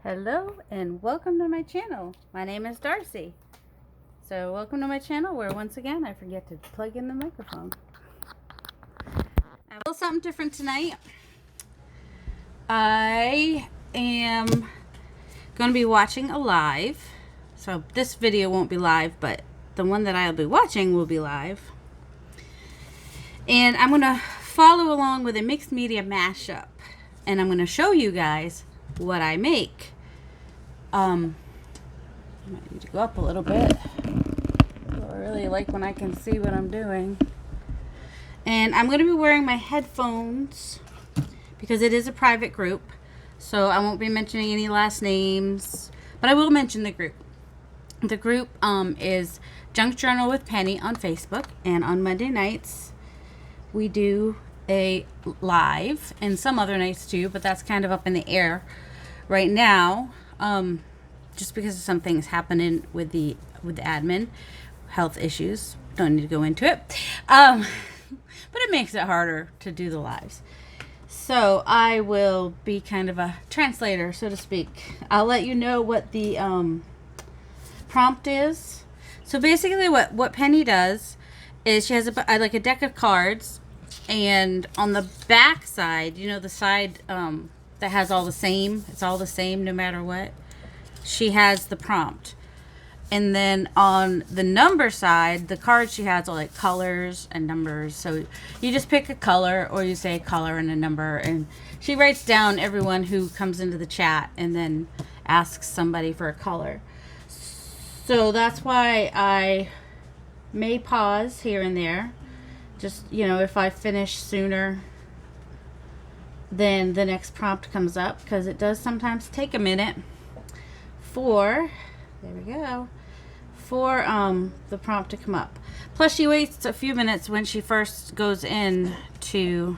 Hello and welcome to my channel. My name is Darcy. So welcome to my channel where once again I forget to plug in the microphone. I have a little something different tonight. I am going to be watching a live. So this video won't be live, but the one that I'll be watching will be live. And I'm going to follow along with a mixed media mashup. And I'm going to show you guys what I make. I might need to go up a little bit. I really like when I can see what I'm doing. And I'm going to be wearing my headphones because it is a private group. So I won't be mentioning any last names, but I will mention the group. The group is Junk Journal with Penny on Facebook, and on Monday nights we do a live, and some other nights too, but that's kind of up in the air right now, just because of some things happening with the admin, health issues. Don't need to go into it, but it makes it harder to do the lives. So I will be kind of a translator, so to speak. I'll let you know what the prompt is. So basically what Penny does is she has like a deck of cards, and on the back side, you know, the side that has all the same, it's all the same no matter what, she has the prompt. And then on the number side, the cards she has are like colors and numbers. So you just pick a color, or you say a color and a number, and she writes down everyone who comes into the chat and then asks somebody for a color. So that's why I may pause here and there. Just, you know, if I finish sooner then the next prompt comes up, because it does sometimes take a minute for, there we go, for the prompt to come up. Plus she waits a few minutes when she first goes in to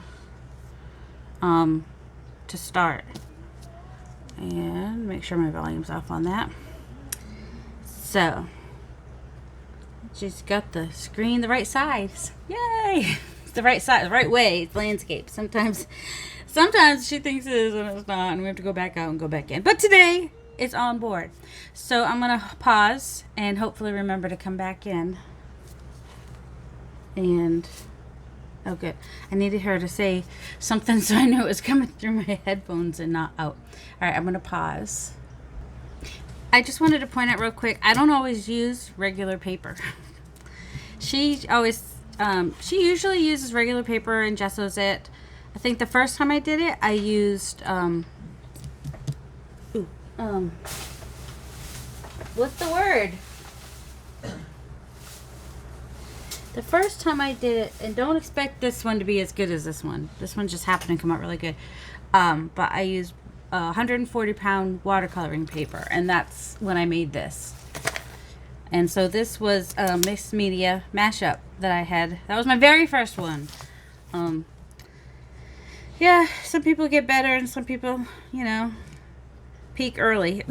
start. And make sure my volume's off on that. So she's got the screen the right size. Yay! It's the right size, the right way. It's landscape. Sometimes she thinks it is and it's not, and we have to go back out and go back in. But today it's on board. So I'm gonna pause and hopefully remember to come back in. And oh good. I needed her to say something so I knew it was coming through my headphones and not out. Alright, I'm gonna pause. I just wanted to point out real quick, I don't always use regular paper. She usually uses regular paper and gessos it. I think the first time I did it, I used, what's the word? The first time I did it, and don't expect this one to be as good as this one. This one just happened to come out really good. But I used 140-pound watercoloring paper, and that's when I made this. And so this was a mixed media mashup that I had. That was my very first one. Yeah, some people get better and some people, you know, peak early.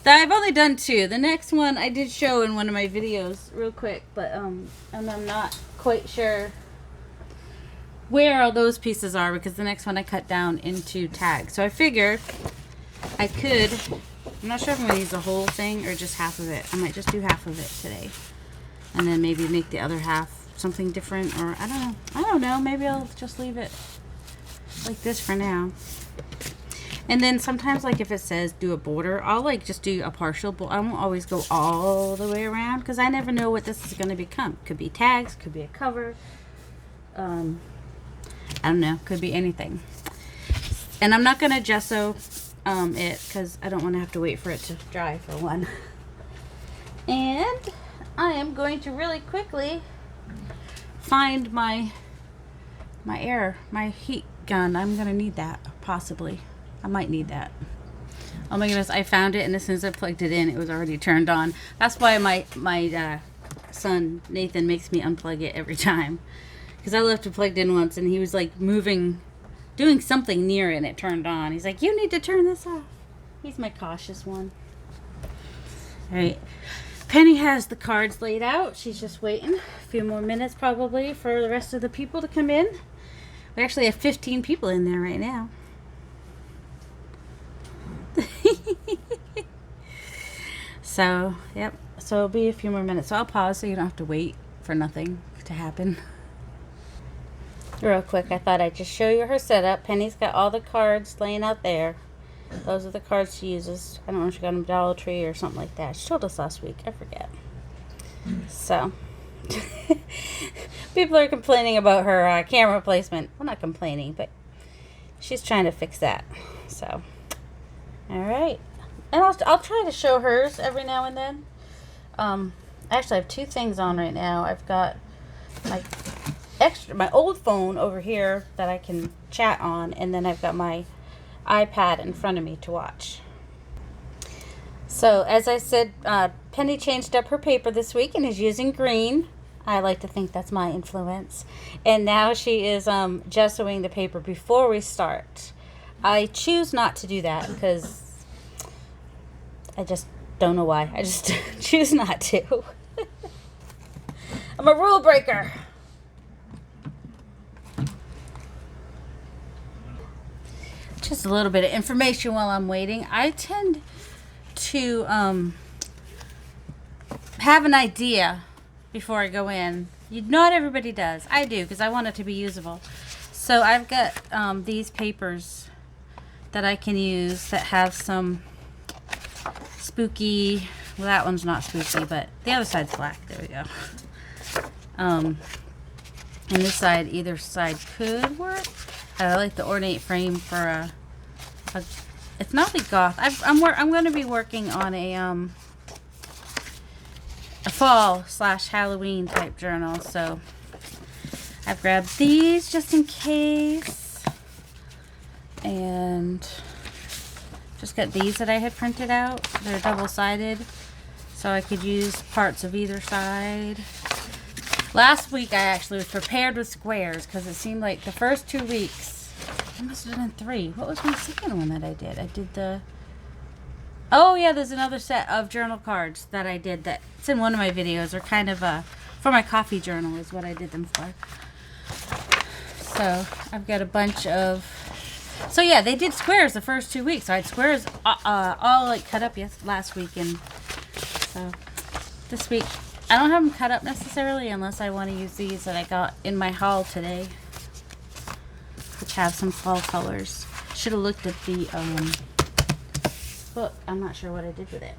I've only done 2. The next one I did show in one of my videos real quick, but and I'm not quite sure where all those pieces are, because the next one I cut down into tags. So I figured I could, I'm not sure if I'm going to use the whole thing or just half of it. I might just do half of it today, and then maybe make the other half something different, or I don't know, maybe I'll just leave it like this for now. And then sometimes, like if it says do a border, I'll like just do a partial border. I won't always go all the way around, because I never know what this is going to become. Could be tags, could be a cover, I don't know, could be anything. And I'm not going to gesso it, because I don't want to have to wait for it to dry for one. And I am going to really quickly find my heat gun. I'm going to need that, possibly. I might need that. Oh my goodness, I found it, and as soon as I plugged it in, it was already turned on. That's why my son, Nathan, makes me unplug it every time. Because I left it plugged in once, and he was like moving, doing something near it, and it turned on. He's like, you need to turn this off. He's my cautious one. Alright. Penny has the cards laid out. She's just waiting a few more minutes probably for the rest of the people to come in. We actually have 15 people in there right now. So, yep. So it'll be a few more minutes. So I'll pause so you don't have to wait for nothing to happen. Real quick, I thought I'd just show you her setup. Penny's got all the cards laying out there. Those are the cards she uses. I don't know if she got them Dollar Tree or something like that. She told us last week. I forget. So, people are complaining about her camera placement. Well, not complaining, but she's trying to fix that. So, all right. And I'll try to show hers every now and then. Actually, I have two things on right now. I've got my old phone over here that I can chat on, and then I've got my iPad in front of me to watch. So, as I said, Penny changed up her paper this week and is using green. I like to think that's my influence. And now she is gessoing the paper before we start. I choose not to do that because I just don't know why. I just choose not to. I'm a rule breaker. Just a little bit of information while I'm waiting. I tend to have an idea before I go in. Not everybody does. I do because I want it to be usable. So I've got these papers that I can use that have some spooky, well, that one's not spooky, but the other side's black. There we go. And this side, either side could work. I like the ornate frame for a it's not like goth. I'm going to be working on a fall / Halloween type journal, so I've grabbed these just in case, and just got these that I had printed out. They're double-sided, so I could use parts of either side. Last week I actually was prepared with squares because it seemed like the first 2 weeks, I must have done 3. What was my second one that I did? I did the, oh yeah, there's another set of journal cards that I did that's in one of my videos. They're kind of for my coffee journal is what I did them for. So I've got a bunch of, so yeah, they did squares the first 2 weeks. So I had squares all like cut up last week, and so this week I don't have them cut up necessarily unless I want to use these that I got in my haul today, which have some fall colors. Should have looked at the book. I'm not sure what I did with it,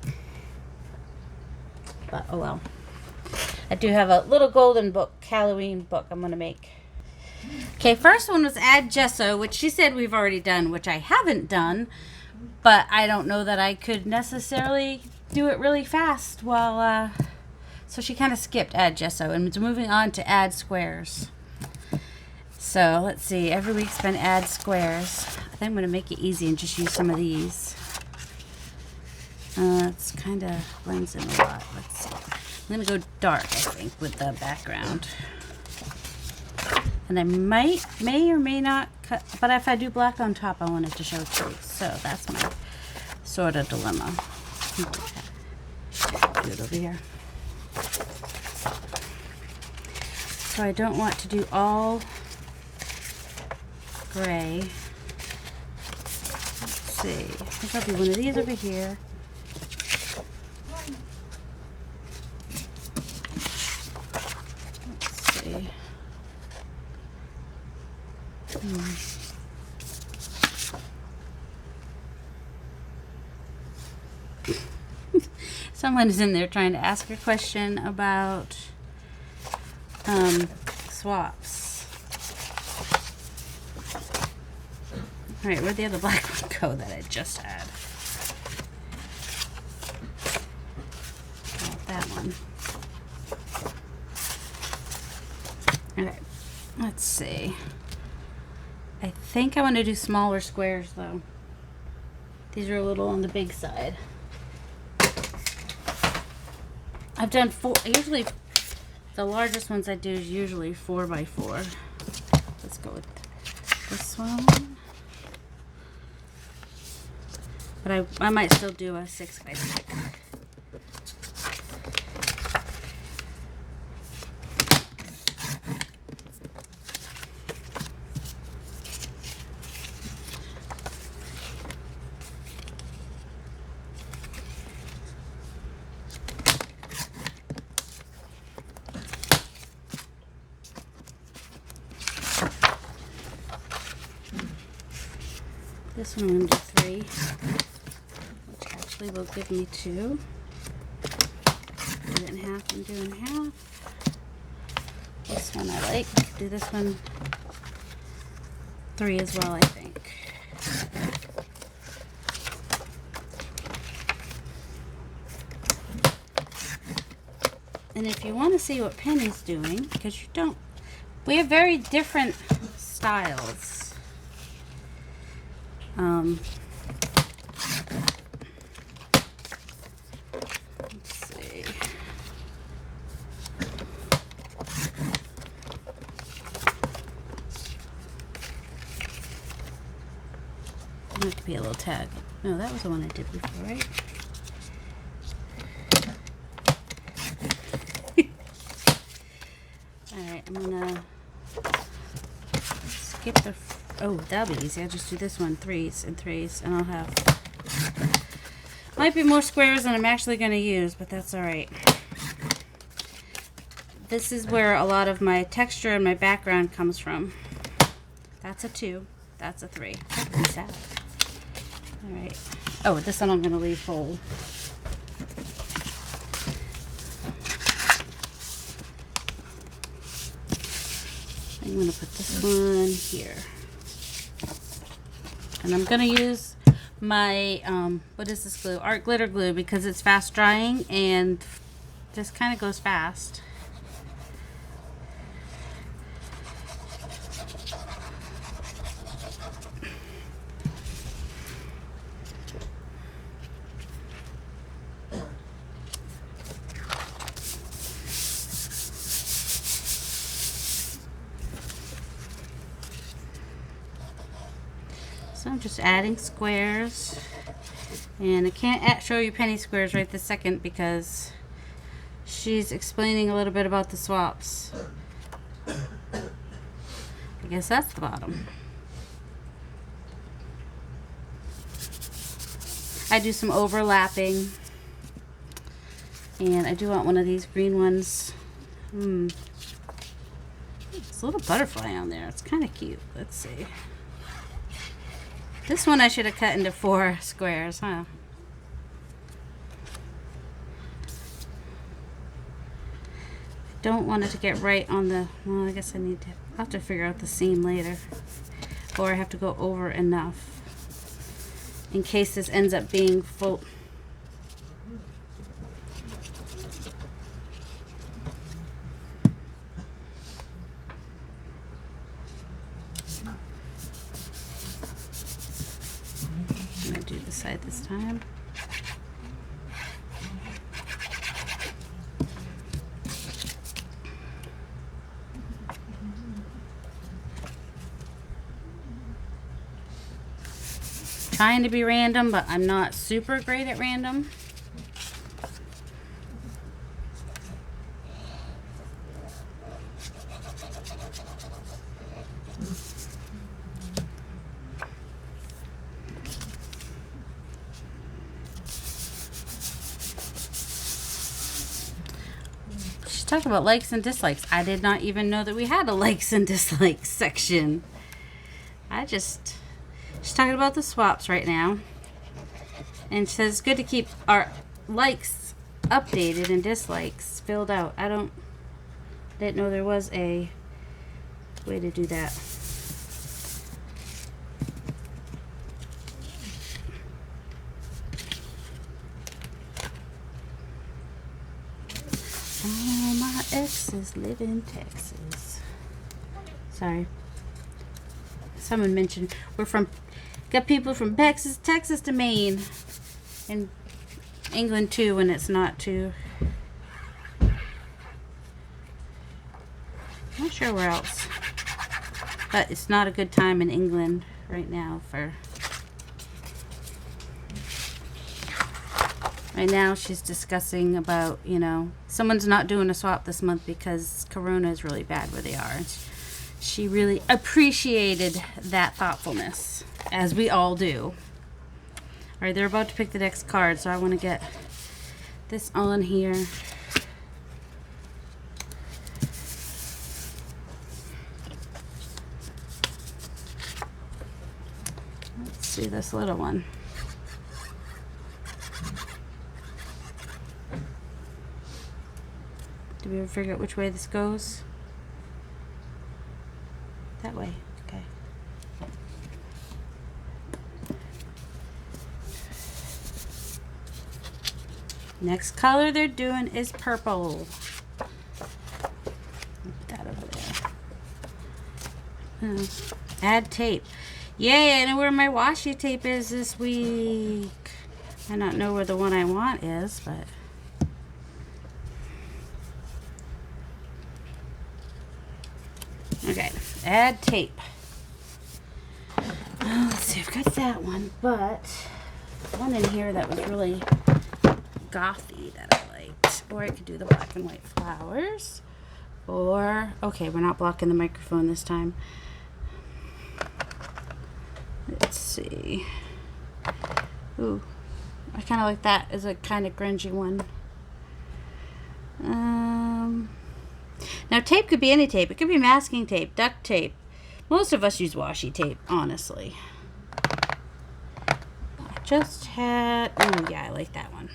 but oh well. I do have a little golden book, Halloween book I'm going to make. Okay, first one was add gesso, which she said we've already done, which I haven't done, but I don't know that I could necessarily do it really fast while, so she kind of skipped add gesso and is moving on to add squares. So let's see, every week's been add squares. I think I'm going to make it easy and just use some of these. It's kind of blends in a lot. Let's see. I'm going to go dark, I think, with the background. And I may or may not cut, but if I do black on top, I want it to show through. So that's my sort of dilemma. Do it over here. So I don't want to do all gray. Let's see. I think I'll do one of these over here. Let's see. Someone is in there trying to ask a question about swaps. All right, where'd the other black one go that I just had? Oh, that one. Okay, let's see. I think I want to do smaller squares though. These are a little on the big side. I've done 4, usually the largest ones I do is usually 4 by 4. Let's go with this one. But I might still do a 6 by 6. This one I'm going to do 3, which actually will give me 2. Do it in half and do it in half. This one I like. Do this one 3 as well, I think. And if you want to see what Penny's doing, because we have very different styles. Let's see. That could be a little tag. No, that was the one I did before, right? Alright, I'm gonna skip the... Oh, that'll be easy. I'll just do this one, 3s and 3s, and I'll have... Might be more squares than I'm actually going to use, but that's alright. This is where a lot of my texture and my background comes from. That's a 2. That's a 3. Pretty sad. Alright. Oh, this one I'm going to leave whole. I'm going to put this one here. And I'm going to use my, what is this glue? Art Glitter Glue, because it's fast drying and just kind of goes fast. So I'm just adding squares, and I can't show you Penny squares right this second because she's explaining a little bit about the swaps. I guess that's the bottom. I do some overlapping, and I do want one of these green ones. It's a little butterfly on there. It's kind of cute. Let's see. This one I should have cut into 4 squares, huh? Don't want it to get right on the, well, I guess I'll have to figure out the seam later. Or I have to go over enough in case this ends up being full. I'm going to do this side this time. Trying to be random, but I'm not super great at random. She's talking about likes and dislikes. I did not even know that we had a likes and dislikes section. She's talking about the swaps right now. And she says it's good to keep our likes updated and dislikes filled out. I didn't know there was a way to do that. All my exes live in Texas. Sorry. Someone mentioned got people from Texas to Maine, and England too when it's not too. Not sure where else, but it's not a good time in England right now for. Right now she's discussing about, someone's not doing a swap this month because Corona is really bad where they are. She really appreciated that thoughtfulness, as we all do. Alright, they're about to pick the next card, so I want to get this on here. Let's see this little one. Did we ever figure out which way this goes? That way, okay. Next color they're doing is purple. Put that over there. Add tape. Yay, I know where my washi tape is this week. I don't know where the one I want is, but... Okay, add tape. Oh, let's see, I've got that one, but one in here that was really gothy that I liked. Or I could do the black and white flowers. Or, okay, we're not blocking the microphone this time. Let's see. Ooh, I kind of like that as a kind of grungy one. Now tape could be any tape. It could be masking tape, duct tape. Most of us use washi tape, honestly. I just had, oh yeah, I like that one.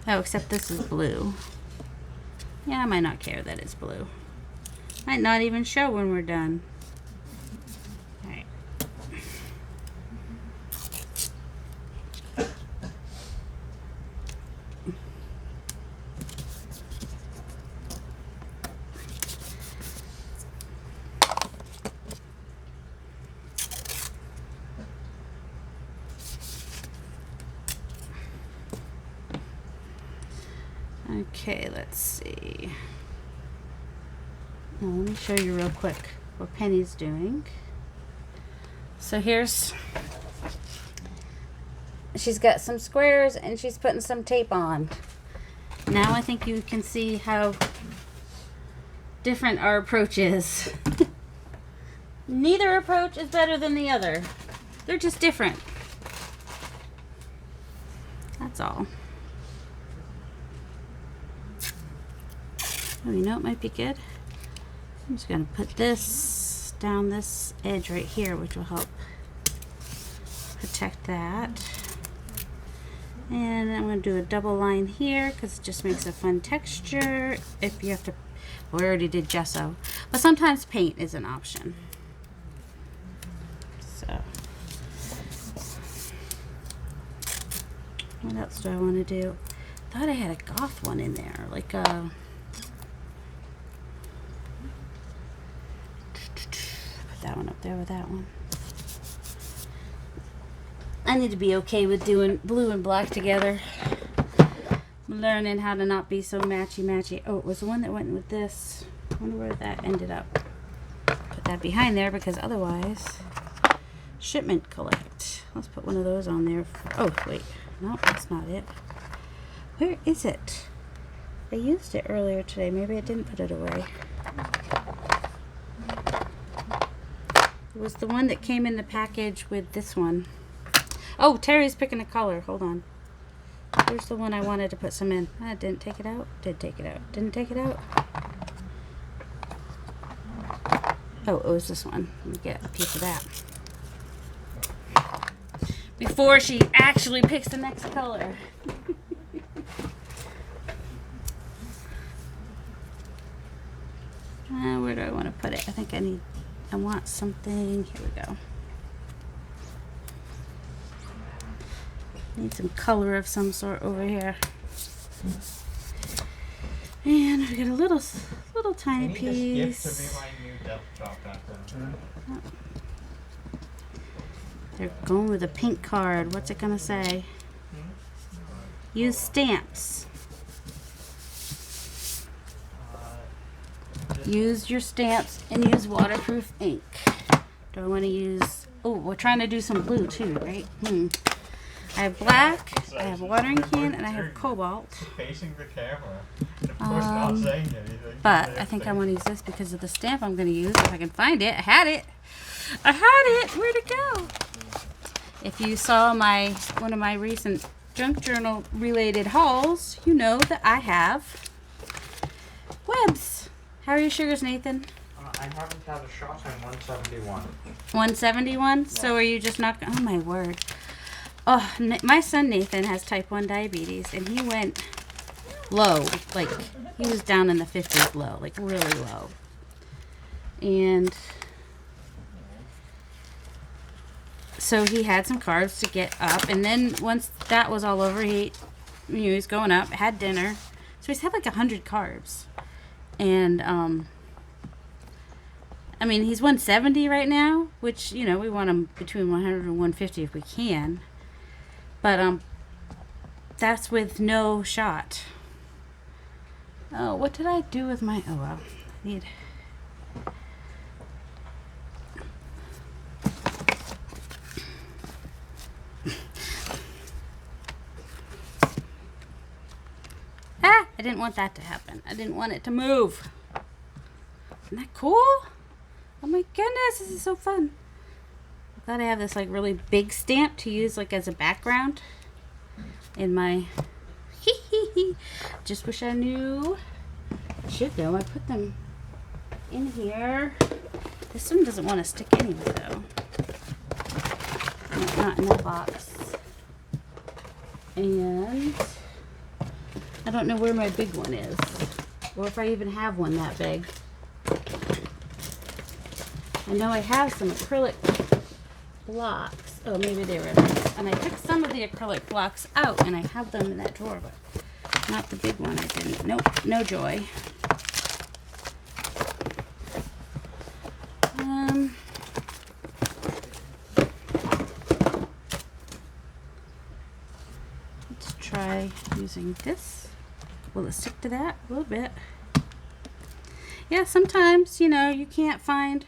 Oh, except this is blue. Yeah, I might not care that it's blue. Might not even show when we're done. Alright. Okay, let's see. Now, let me show you real quick what Penny's doing. So here's, she's got some squares and she's putting some tape on. Now I think you can see how different our approach is. Neither approach is better than the other. They're just different. That's all. Oh, you know it might be good? I'm just going to put this down this edge right here, which will help protect that. And I'm going to do a double line here because it just makes a fun texture. If you have to, well, we already did gesso, but sometimes paint is an option. So, what else do I want to do? I thought I had a goth one in there, like a... that one up there with that one. I need to be okay with doing blue and black together. I'm learning how to not be so matchy-matchy. Oh, it was the one that went with this. I wonder where that ended up. Put that behind there because otherwise, shipment collect. Let's put one of those on there. Oh, wait. No, that's not it. Where is it? I used it earlier today. Maybe I didn't put it away. It was the one that came in the package with this one. Oh, Terry's picking a color. Hold on. Here's the one I wanted to put some in. I didn't take it out. Did take it out. Didn't take it out. Oh, it was this one. Let me get a piece of that. Before she actually picks the next color. Where do I want to put it? I think I want something. Here we go. Need some color of some sort over here. And we got a little tiny piece. This gift to be my new death drop after. They're going with a pink card. What's it gonna say? Use stamps. Use your stamps and use waterproof ink. Do I want to use... Oh, we're trying to do some blue too, right? I have black, I have a watering can, and I have cobalt. Facing the camera. And of course not saying anything. But I think I want to use this because of the stamp I'm going to use. If I can find it. I had it. I had it. Where'd it go? If you saw one of my recent junk journal related hauls, you know that I have How are your sugars, Nathan? I haven't had a shot. I'm 171. 171? So are you just not... Oh, my word. Oh, my son Nathan has type 1 diabetes, and he went low. Like, he was down in the 50s low. Like, really low. And so he had some carbs to get up. And then once that was all over, he was going up, had dinner. So he's had like 100 carbs. And, I mean, he's 170 right now, which, you know, we want him between 100 and 150 if we can. But, that's with no shot. Oh, what did I do with my... Oh, well, I need... Ah, I didn't want that to happen. I didn't want it to move. Isn't that cool? Oh my goodness, this is so fun. I'm glad I have this like really big stamp to use like as a background in my just wish I knew. I should know. I put them in here. This one doesn't want to stick anyway though. No, not in the box. And I don't know where my big one is, or if I even have one that big. I know I have some acrylic blocks. Oh, maybe they were in there. And I took some of the acrylic blocks out, and I have them in that drawer, but not the big one. I didn't. Nope, no joy. Let's try using this. Will it stick to that? A little bit. Yeah, sometimes, you know, you can't find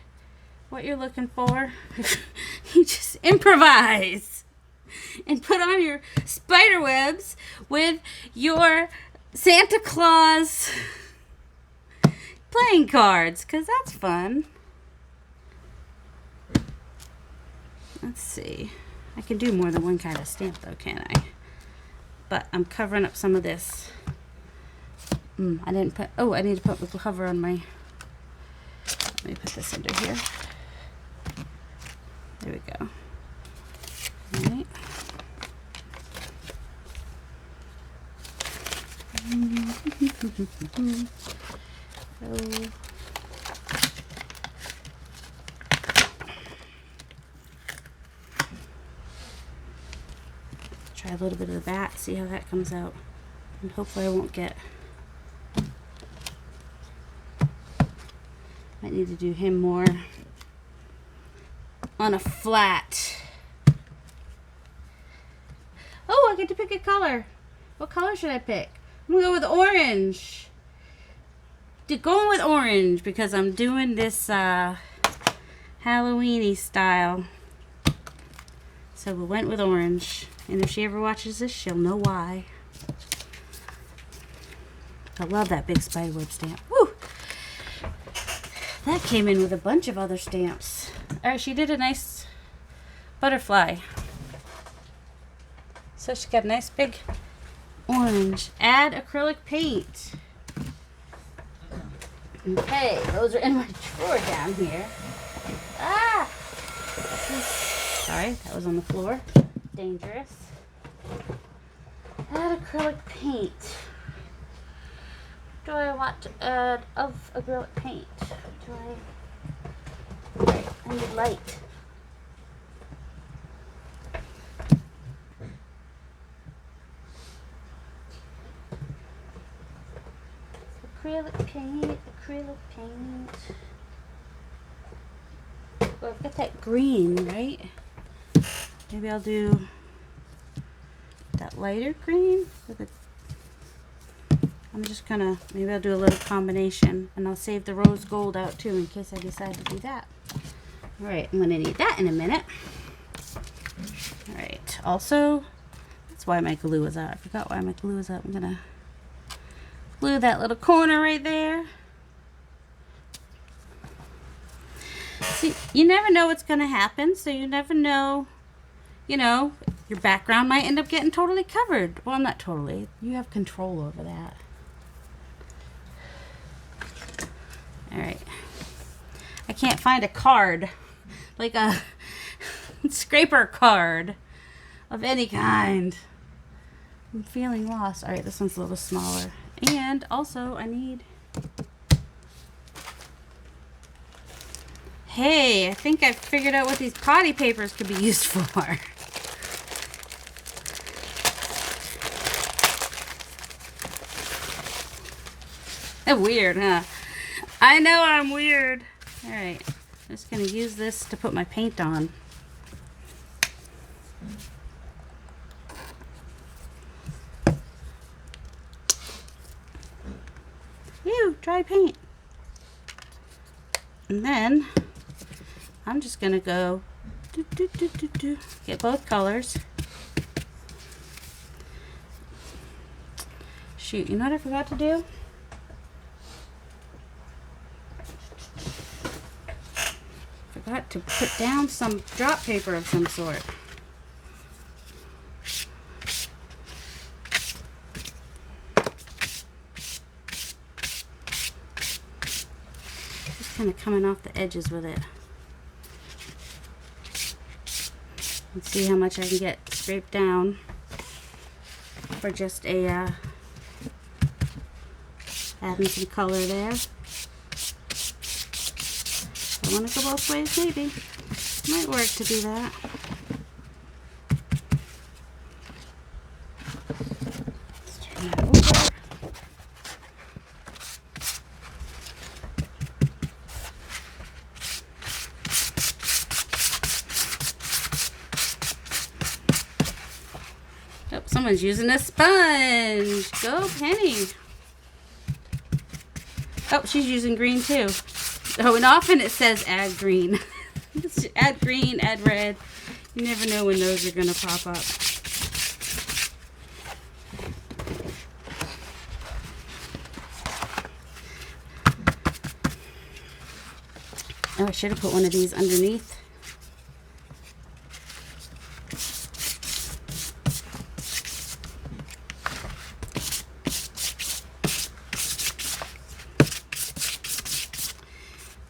what you're looking for. You just improvise and put on your spider webs with your Santa Claus playing cards, because that's fun. Let's see. I can do more than one kind of stamp though, can't I? But I'm covering up some of this. I didn't put... Oh, I need to put the cover on my... Let me put this under here. There we go. All right. So, try a little bit of the back, see how that comes out. And hopefully I won't get... Might need to do him more on a flat. Oh, I get to pick a color. What color should I pick? I'm gonna go with orange. Going with orange because I'm doing this Halloween-y style. So we went with orange. And if she ever watches this, she'll know why. I love that big spiderweb stamp. Woo! That came in with a bunch of other stamps. Alright, she did a nice butterfly. So she got a nice big orange. Add acrylic paint. Okay, those are in my drawer down here. Ah! Sorry, that was on the floor. Dangerous. Add acrylic paint. Do I want to add of acrylic paint? I need light. Acrylic paint, acrylic paint. Oh, I've got that green, right? Maybe I'll do that lighter green with a... I'm just gonna, maybe I'll do a little combination, and I'll save the rose gold out too in case I decide to do that. Alright, I'm gonna need that in a minute. Alright, also, that's why my glue is out. I forgot why my glue is out. I'm gonna glue that little corner right there. See, you never know what's gonna happen, so you never know, you know, your background might end up getting totally covered. Well, not totally. You have control over that. All right. I can't find a card, like a scraper card of any kind. I'm feeling lost. All right, this one's a little smaller. And also I need, hey, I think I figured out what these potty papers could be used for. Weird, huh? I know I'm weird. All right, I'm just gonna use this to put my paint on. Ew, dry paint. And then I'm just gonna go get both colors. Shoot, you know what I forgot to do? Forgot to put down some drop paper of some sort. Just kind of coming off the edges with it. Let's see how much I can get scraped down for just a adding some color there. I want to go both ways, maybe. Might work to do that. Let's turn that over. Oh, someone's using a sponge. Go, Penny. Oh, she's using green too. Oh, and often it says add green. Add green, add red. You never know when those are going to pop up. Oh, I should have put one of these underneath.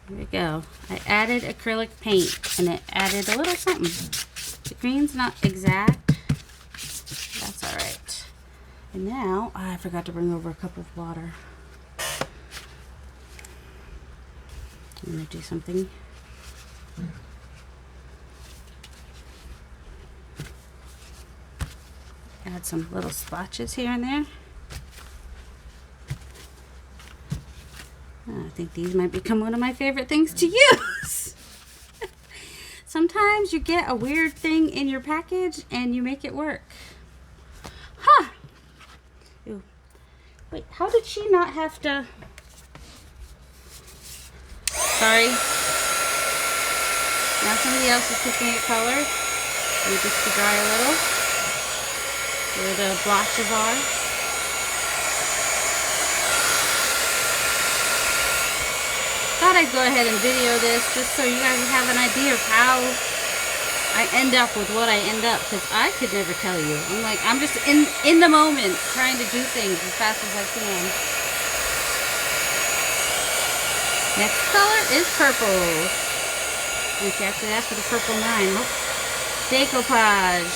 There we go. I added acrylic paint and it added a little something. The green's not exact. That's alright. And now, I forgot to bring over a cup of water. I'm going to do something. Add some little splotches here and there. I think these might become one of my favorite things to use. Sometimes you get a weird thing in your package and you make it work. Huh. Ew. Wait, how did she not have to... Sorry. Now somebody else is picking at colors. Maybe just to dry a little. Where the blotches are. Thought I'd go ahead and video this just so you guys have an idea of how I end up with what I end up, because I could never tell you. I'm just in the moment trying to do things as fast as I can. Next color is purple. And she actually asked for the purple 9. Oh. Decoupage.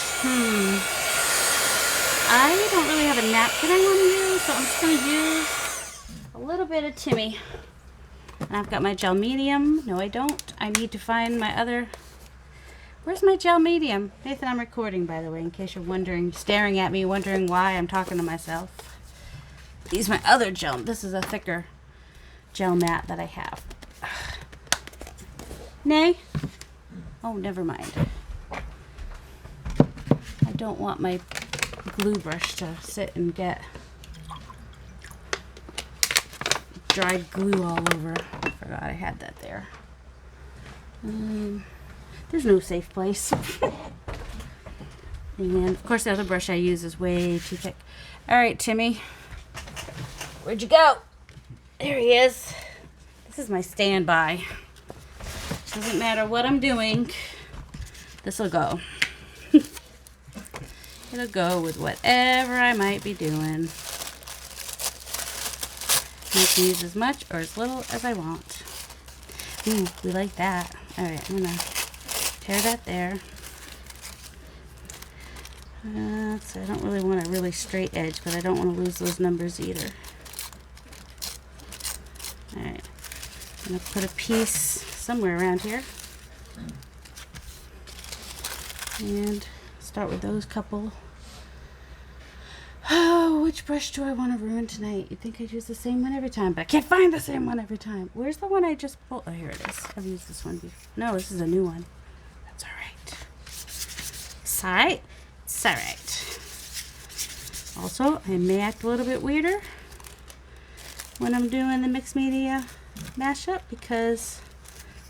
I don't really have a napkin I want to use, so I'm just going to use a little bit of Timmy. And I've got my gel medium. No, I don't. I need to find my other... Where's my gel medium? Nathan, I'm recording, by the way, in case you're wondering, staring at me, wondering why I'm talking to myself. Use my other gel. This is a thicker gel mat that I have. Nay? Oh, never mind. I don't want my glue brush to sit and get dried glue all over. I forgot I had that there. There's no safe place. And of course the other brush I use is way too thick. Alright, Timmy. Where'd you go? There he is. This is my standby. Doesn't matter what I'm doing. This'll go. It'll go with whatever I might be doing. I can use as much or as little as I want. Ooh, we like that. All right, I'm gonna tear that there. So I don't really want a really straight edge, but I don't want to lose those numbers either. All right, I'm gonna put a piece somewhere around here. And start with those couple. Oh, which brush do I want to ruin tonight? You'd think I'd use the same one every time, but I can't find the same one every time. Where's the one I just pulled? Oh, here it is. I've used this one before. No, this is a new one. That's all right. It's all right. It's all right. Also, I may act a little bit weirder when I'm doing the mixed media mashup because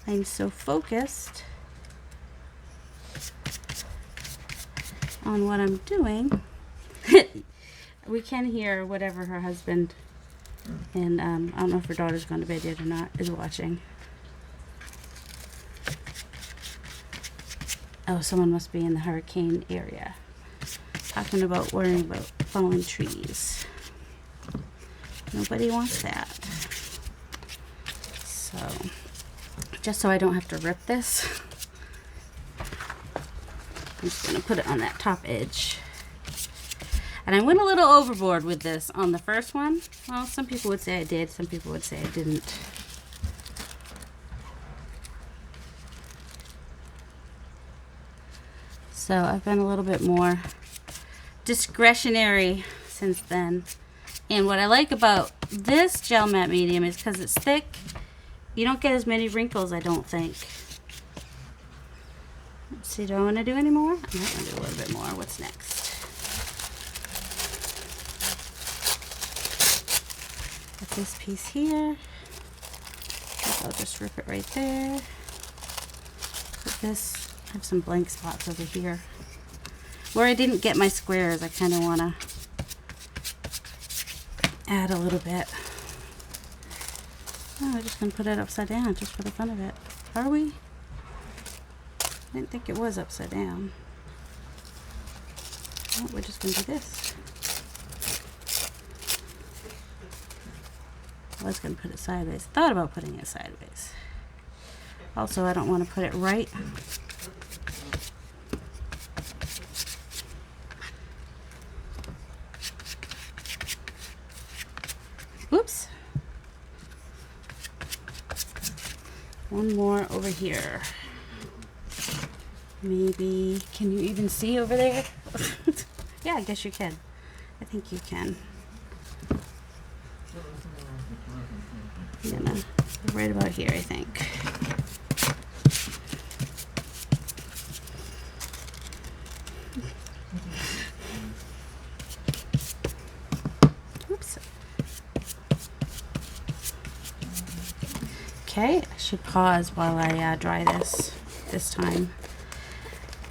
I'm so focused on what I'm doing. We can hear whatever her husband and I don't know if her daughter's gone to bed yet or not is watching. Oh, someone must be in the hurricane area talking about worrying about falling trees. Nobody wants that. So just so I don't have to rip this, I'm just going to put it on that top edge. And I went a little overboard with this on the first one. Well, some people would say I did. Some people would say I didn't. So I've been a little bit more discretionary since then. And what I like about this gel matte medium is because it's thick, you don't get as many wrinkles, I don't think. Let's see, do I want to do any more? I might want to do a little bit more. What's next? Got this piece here. I'll just rip it right there. Put this, I have some blank spots over here. Where I didn't get my squares, I kind of want to add a little bit. Oh, I'm just going to put it upside down just for the fun of it. Are we? I didn't think it was upside down. Oh, we're just going to do this. I was going to put it sideways. Thought about putting it sideways. Also, I don't want to put it right. Oops. One more over here. Maybe, can you even see over there? Yeah, I guess you can. I think you can. I'm gonna right about here, I think. Oops. Okay, I should pause while I dry this time.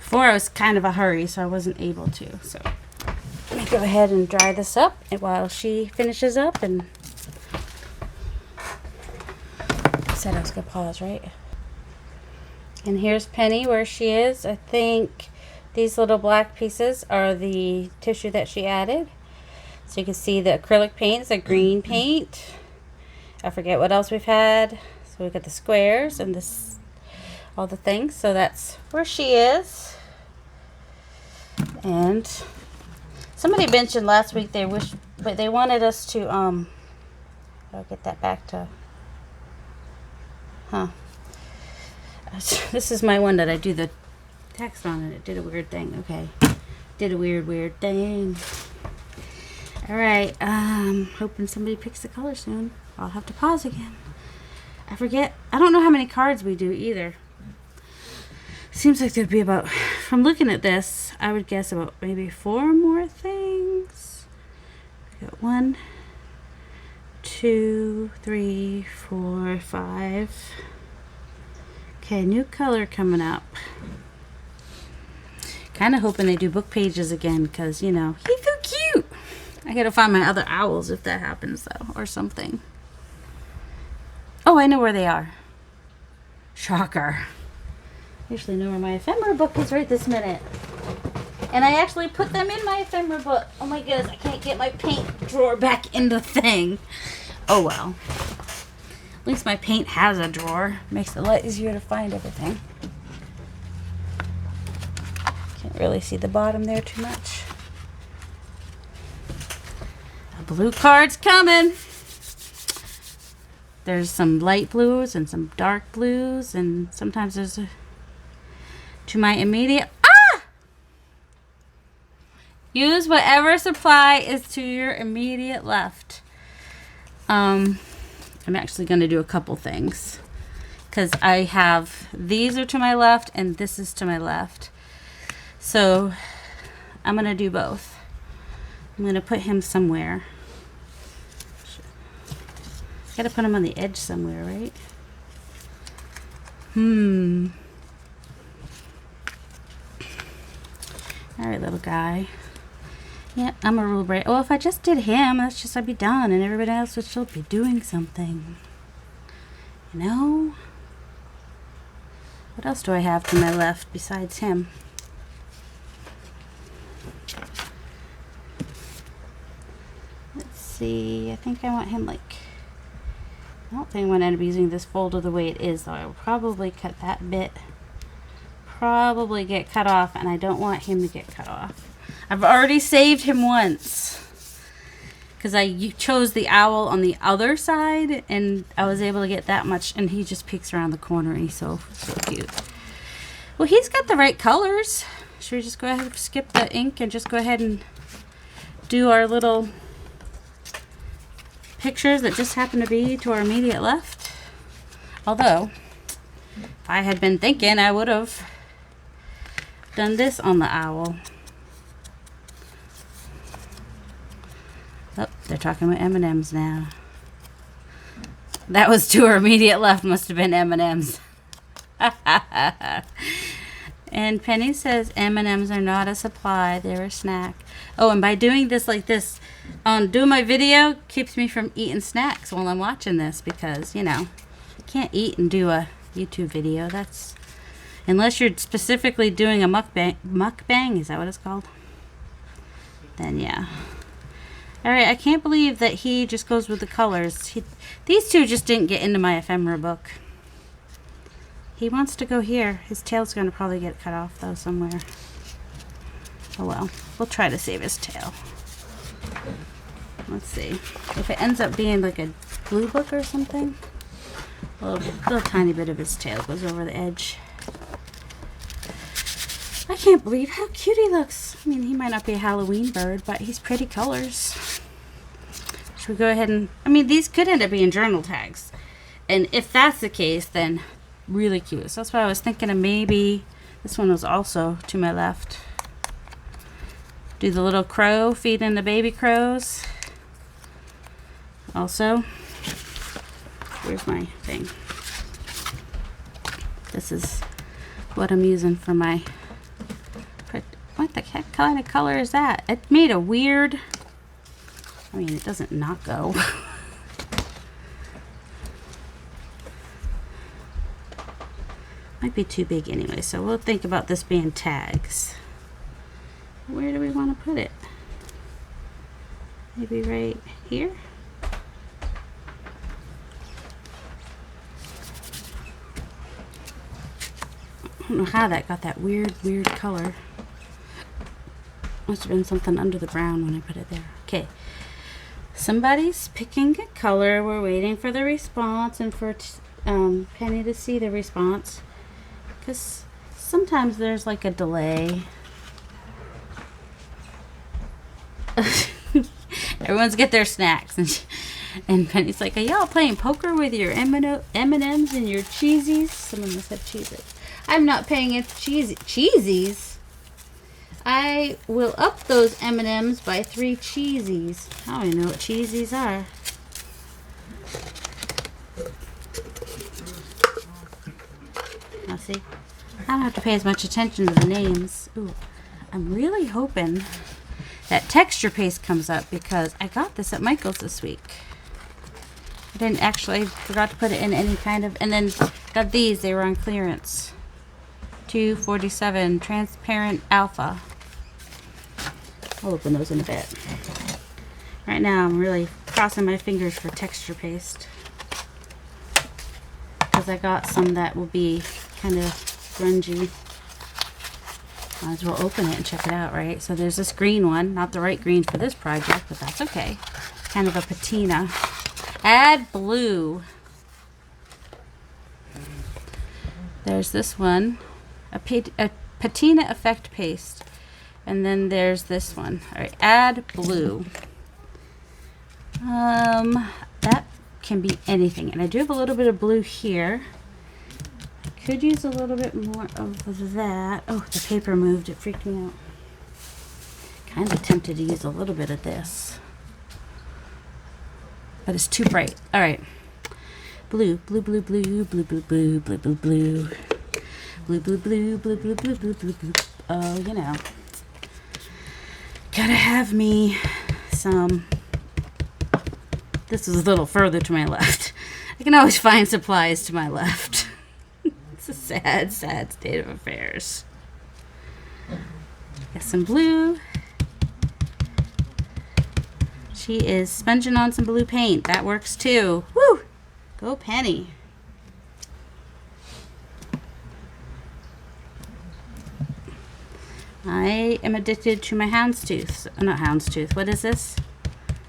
Before I was kind of a hurry, so I wasn't able to. So let me go ahead and dry this up while she finishes up. And I said I was gonna pause, right? And here's Penny where she is. I think these little black pieces are the tissue that she added. So you can see the acrylic paint is a green paint. I forget what else we've had. So we've got the squares and this, all the things. So that's where she is. And somebody mentioned last week they wanted us to I'll get that back to this is my one that I do the text on, and it did a weird thing. Okay, did a weird thing. All right, hoping somebody picks the color soon. I'll have to pause again. I forget. I don't know how many cards we do either. Seems like there'd be about, from looking at this, I would guess about maybe 4 more things. We got 1, 2, 3, 4, 5. Okay, new color coming up. Kind of hoping they do book pages again, because, you know, he's so cute. I gotta find my other owls if that happens, though, or something. Oh, I know where they are. Shocker. I usually know where my ephemera book is right this minute. And I actually put them in my ephemera book. Oh my goodness, I can't get my paint drawer back in the thing. Oh well. At least my paint has a drawer. Makes it a lot easier to find everything. Can't really see the bottom there too much. A blue card's coming. There's some light blues and some dark blues, and sometimes there's a, to my immediate, use whatever supply is to your immediate left. I'm actually going to do a couple things because I have, these are to my left and this is to my left. So I'm going to do both. I'm going to put him somewhere. Got to put him on the edge somewhere, right? All right, little guy. Yeah, I'm a rule breaker. Well, if I just did him, that's just, I'd be done, and everybody else would still be doing something. You know? What else do I have to my left besides him? Let's see. I think I want him like... I don't think I'm going to end up using this folder the way it is, though. I will probably cut that bit. Probably get cut off, and I don't want him to get cut off. I've already saved him once because I chose the owl on the other side, and I was able to get that much, and he just peeks around the corner, and he's so cute. Well, he's got the right colors. Should we just go ahead and skip the ink and just go ahead and do our little pictures that just happen to be to our immediate left? Although, if I had been thinking, I would have done this on the owl. Oh, they're talking about M&Ms now. That was to our immediate left. Must have been M&Ms. And Penny says M&Ms are not a supply. They're a snack. Oh, and by doing this like this on doing my video keeps me from eating snacks while I'm watching this because, you know, you can't eat and do a YouTube video. That's unless you're specifically doing a mukbang, is that what it's called? Then yeah. Alright, I can't believe that he just goes with the colors. These two just didn't get into my ephemera book. He wants to go here. His tail's going to probably get cut off, though, somewhere. Oh well. We'll try to save his tail. Let's see. If it ends up being like a blue book or something, a little tiny bit of his tail goes over the edge. I can't believe how cute he looks. I mean, he might not be a Halloween bird, but he's pretty colors. Should we go ahead and... I mean, these could end up being journal tags. And if that's the case, then really cute. So that's why I was thinking of maybe... This one was also to my left. Do the little crow feeding the baby crows. Also, where's my thing? This is what I'm using for my... What the heck kind of color is that? It made a weird... I mean, it doesn't not go. Might be too big anyway, so we'll think about this being tags. Where do we want to put it? Maybe right here? I don't know how that got that weird color. Must have been something under the brown when I put it there. Okay. Somebody's picking a color. We're waiting for the response and for Penny to see the response. Because sometimes there's like a delay. Everyone's get their snacks. And Penny's like, are y'all playing poker with your M&Ms and your cheesies? Someone must have cheeses. I'm not paying it cheesies. I will up those M&Ms by 3 cheesies. I don't even know what cheesies are. Now see, I don't have to pay as much attention to the names. Ooh, I'm really hoping that texture paste comes up because I got this at Michael's this week. I didn't actually, I forgot to put it in any kind of, and then got these, they were on clearance. $2.47 transparent alpha. I'll open those in a bit. Right now I'm really crossing my fingers for texture paste, because I got some that will be kind of grungy. Might as well open it and check it out, right? So there's this green one, not the right green for this project, but that's okay. Kind of a patina. Add blue. There's this one, a patina effect paste. And then there's this one. All right, add blue. That can be anything. And I do have a little bit of blue here. I could use a little bit more of that. Oh, the paper moved. It freaked me out. Kind of tempted to use a little bit of this, but it's too bright. All right. Blue, blue, blue, blue, blue, blue, blue, blue, blue, blue. Blue, blue, blue, blue, blue, blue, blue, blue, blue. Oh, you know. Gotta have me some. This is a little further to my left. I can always find supplies to my left. It's a sad, sad state of affairs. Got some blue. She is sponging on some blue paint. That works too. Woo! Go Penny. I am addicted to my houndstooth. Not houndstooth. What is this?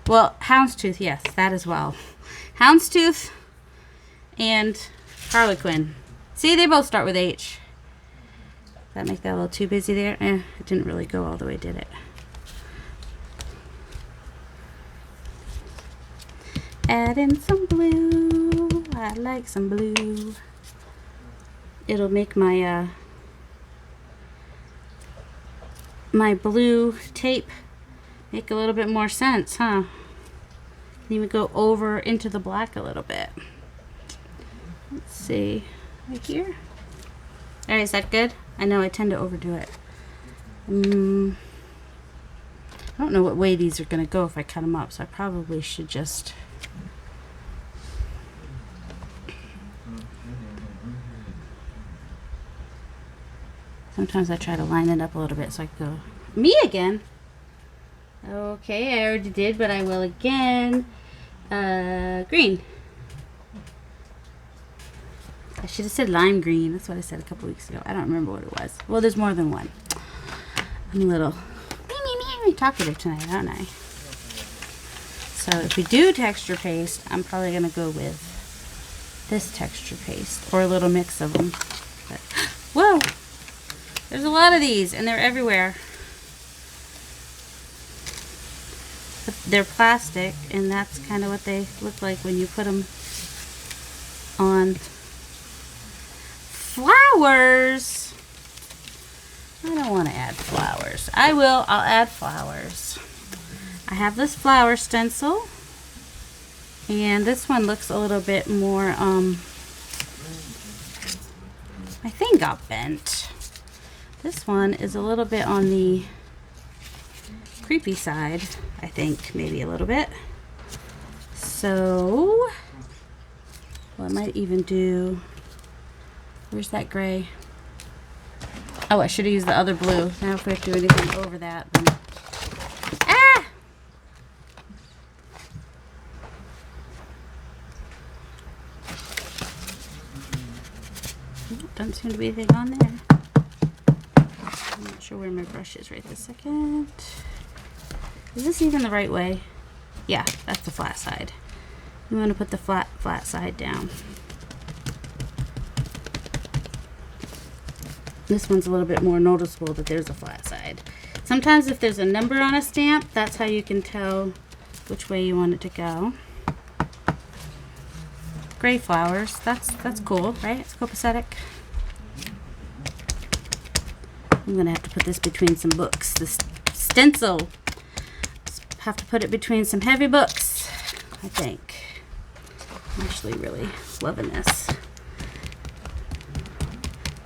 Well, houndstooth, yes, that as well. Houndstooth and Harlequin. See, they both start with H. Did that make that a little too busy there? It didn't really go all the way, did it? Add in some blue. I like some blue. It'll make my my blue tape make a little bit more sense, huh? Can even go over into the black a little bit. Let's see, right here. All right, is that good? I know I tend to overdo it. I don't know what way these are gonna go if I cut them up, so I probably should just. Sometimes I try to line it up a little bit so I can go. Me again? Okay, I already did, but I will again. Green. I should have said lime green. That's what I said a couple weeks ago. I don't remember what it was. Well, there's more than one. I'm a little talkative tonight, aren't I? So if we do texture paste, I'm probably going to go with this texture paste or a little mix of them. But, whoa! There's a lot of these, and they're everywhere. But they're plastic, and that's kind of what they look like when you put them on flowers. I don't want to add flowers. I'll add flowers. I have this flower stencil, and this one looks a little bit more, my thing got bent. This one is a little bit on the creepy side, I think, maybe a little bit. So, well, I might even do, where's that gray? Oh, I should have used the other blue. Now if we have to do anything over that, then, ah! Doesn't seem to be anything on there. I'm not sure where my brush is right this second. Is this even the right way? Yeah, that's the flat side. You want to put the flat side down. This one's a little bit more noticeable that there's a flat side. Sometimes if there's a number on a stamp, that's how you can tell which way you want it to go. Gray flowers, that's cool, right? It's copacetic. I'm gonna have to put this between some books. This stencil. Have to put it between some heavy books, I think. I'm actually really loving this.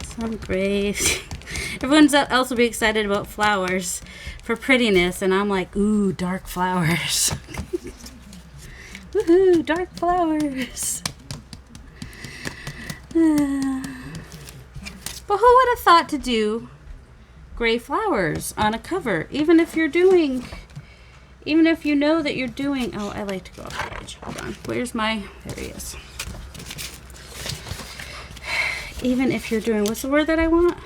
Some graves. Everyone else will be excited about flowers for prettiness, and I'm like, ooh, dark flowers. Woohoo, dark flowers. But who would have thought to do gray flowers on a cover, even if you're doing Even if you know that you're doing, oh, I like to go off the edge. Hold on. Where's my, there he is. Even if you're doing, what's the word that I want?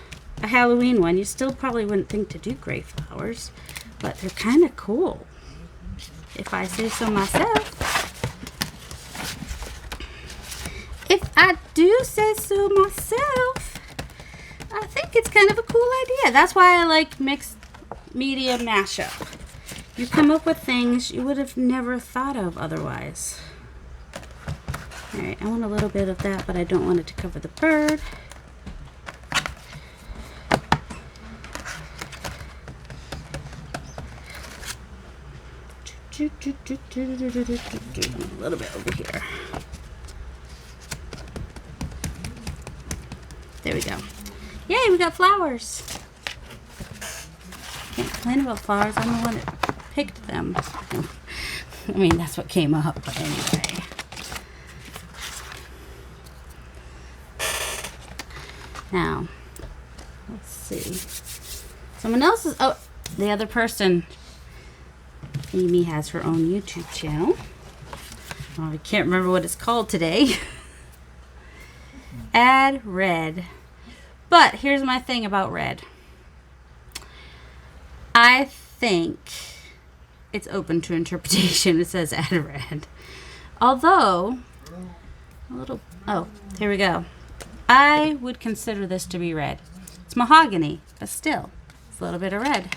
A Halloween one, you still probably wouldn't think to do gray flowers, but they're kind of cool, if I say so myself. If I do say so myself, I think it's kind of a cool idea. That's why I like mixed media mashup. You come up with things you would have never thought of otherwise. Alright, I want a little bit of that, but I don't want it to cover the bird. A little bit over here. There we go. Yay, we got flowers. Can't complain about flowers. I'm the one that picked them. I mean, that's what came up, but anyway. Now, let's see. Someone else is, oh, the other person. Amy has her own YouTube channel. Oh, I can't remember what it's called today. Add red. But here's my thing about red. I think it's open to interpretation. It says add red. Although, a little, oh, here we go. I would consider this to be red. It's mahogany, but still, it's a little bit of red.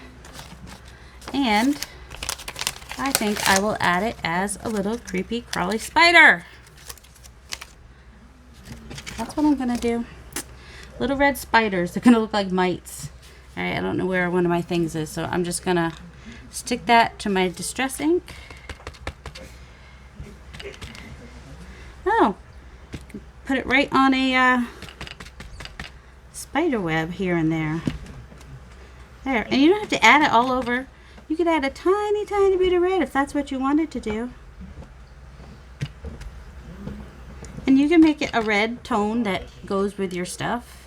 And I think I will add it as a little creepy crawly spider. That's what I'm gonna do. Little red spiders. They're gonna look like mites. All right, I don't know where one of my things is, so I'm just gonna stick that to my distress ink. Oh, put it right on a spider web here and there. There, and you don't have to add it all over. You could add a tiny, tiny bit of red if that's what you wanted to do. And you can make it a red tone that goes with your stuff.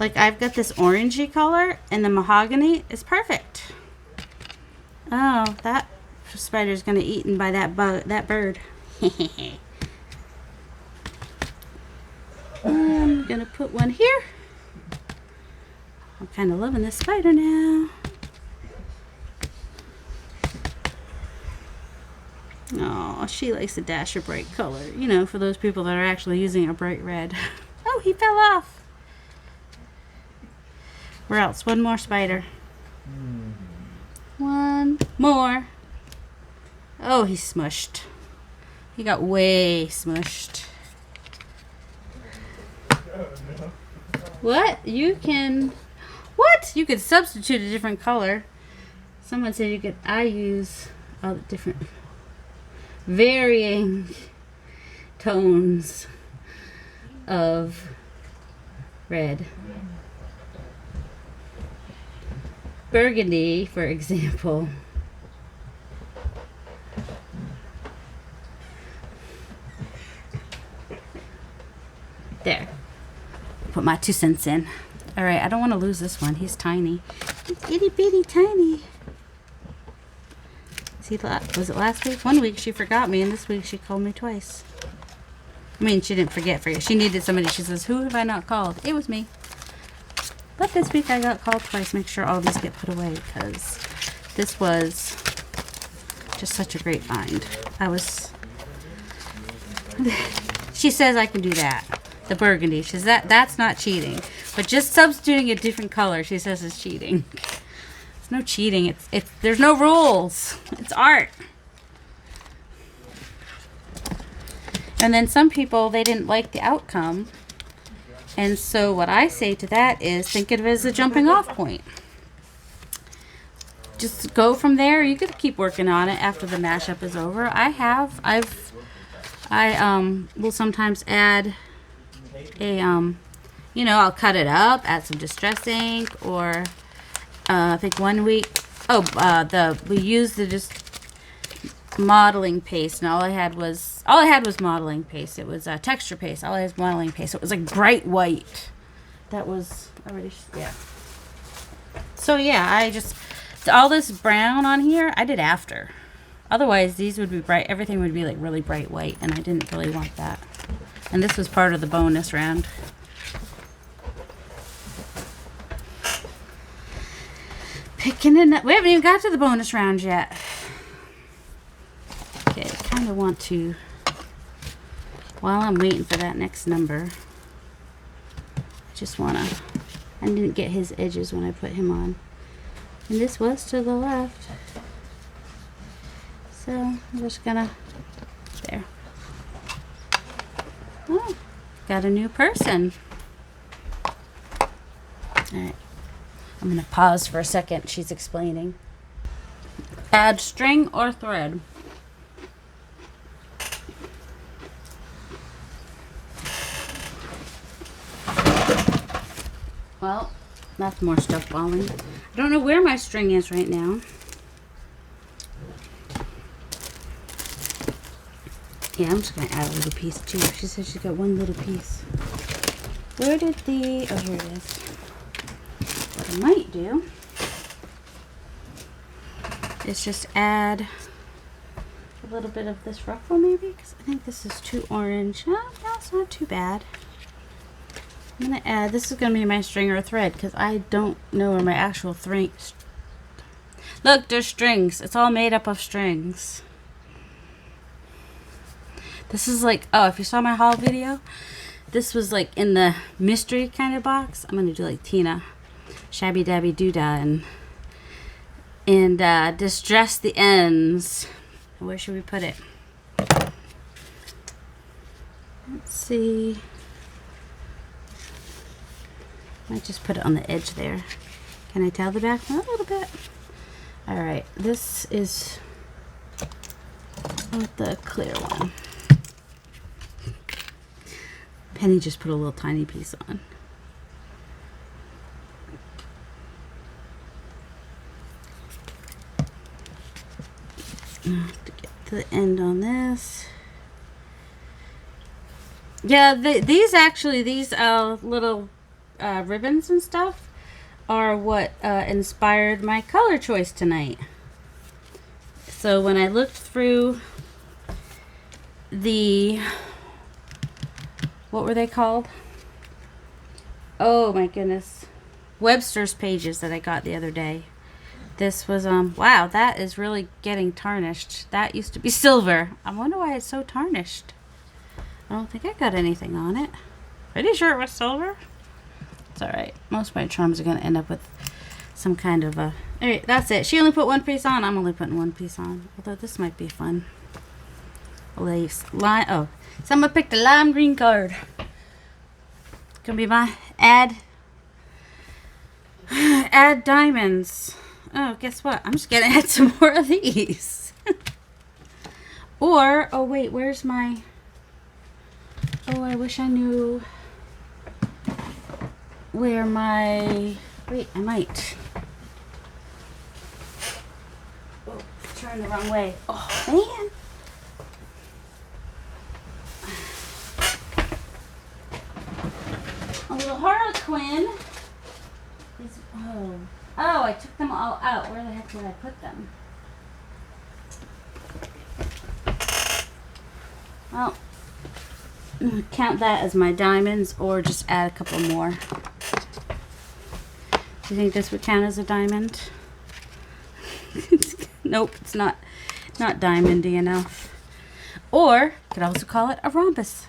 Like I've got this orangey color and the mahogany is perfect. Oh, that spider's gonna be eaten by that bird. I'm gonna put one here. I'm kind of loving this spider now. Oh, she likes a dash of bright color. You know, for those people that are actually using a bright red. Oh, he fell off. Where else? One more spider. One more. Oh, he's smushed. He got way smushed. What? You can... What? You could substitute a different color. Someone said you could... I use all the different... varying tones of red. Burgundy, for example. There. Put my 2 cents in. Alright, I don't want to lose this one. He's tiny. He's itty bitty tiny. Was it last week? One week she forgot me, and this week she called me twice. I mean, she didn't forget. She needed somebody. She says, who have I not called? It was me. But this week I got called twice. Make sure all these get put away, because this was just such a great find. She says I can do that. The burgundy. She says that's not cheating. But just substituting a different color, she says, is cheating. No cheating. It's there's no rules. It's art. And then some people, they didn't like the outcome. And so what I say to that is think of it as a jumping off point. Just go from there. You could keep working on it after the mashup is over. I will sometimes add a you know, I'll cut it up, add some distress ink, or I think one week, we used the just modeling paste, and all I had was modeling paste. It was texture paste. All I had was modeling paste. It was like bright white. That was already, yeah. So yeah, So all this brown on here, I did after. Otherwise, these would be bright. Everything would be like really bright white, and I didn't really want that. And this was part of the bonus round. Picking it up. We haven't even got to the bonus round yet. Okay, I kind of want to, while I'm waiting for that next number, I just want to, I didn't get his edges when I put him on. And this was to the left. So I'm just gonna, there. Oh, got a new person. Alright, I'm gonna pause for a second. She's explaining. Add string or thread. Well, that's more stuff falling. I don't know where my string is right now. Yeah, I'm just gonna add a little piece too. She said she's got one little piece. Where did the, oh, here it is. What I might do is just add a little bit of this ruffle maybe, because I think this is too orange. Oh, no, it's not too bad. I'm gonna add, this is gonna be my string or thread, because I don't know where my actual look, there's strings. It's all made up of strings. This is like, oh, if you saw my haul video, this was like in the mystery kind of box. I'm gonna do like Tina, Shabby Dabby Doodah, and distress the ends. Where should we put it? Let's see. Might just put it on the edge there. Can I tell the back? A little bit. All right, this is the clear one. Penny just put a little tiny piece on. To get to the end on this. Yeah, these little ribbons and stuff are what inspired my color choice tonight. So when I looked through the, what were they called? Oh my goodness. Webster's pages that I got the other day. This was, wow, that is really getting tarnished. That used to be silver. I wonder why it's so tarnished. I don't think I got anything on it. Pretty sure it was silver. It's alright. Most of my charms are going to end up with some kind of a... Alright, that's it. She only put one piece on. I'm only putting one piece on. Although this might be fun. Oh, someone picked a lime green card. It's going to be my add diamonds. Oh, guess what? I'm just going to add some more of these. Or, oh wait, where's my... Oh, I wish I knew where my... Wait, I might. Oh, turn the wrong way. Oh, man. A little Harlequin is... Oh, I took them all out. Where the heck did I put them? Well, count that as my diamonds, or just add a couple more. Do you think this would count as a diamond? Nope, it's not diamondy enough. Or could also call it a rhombus.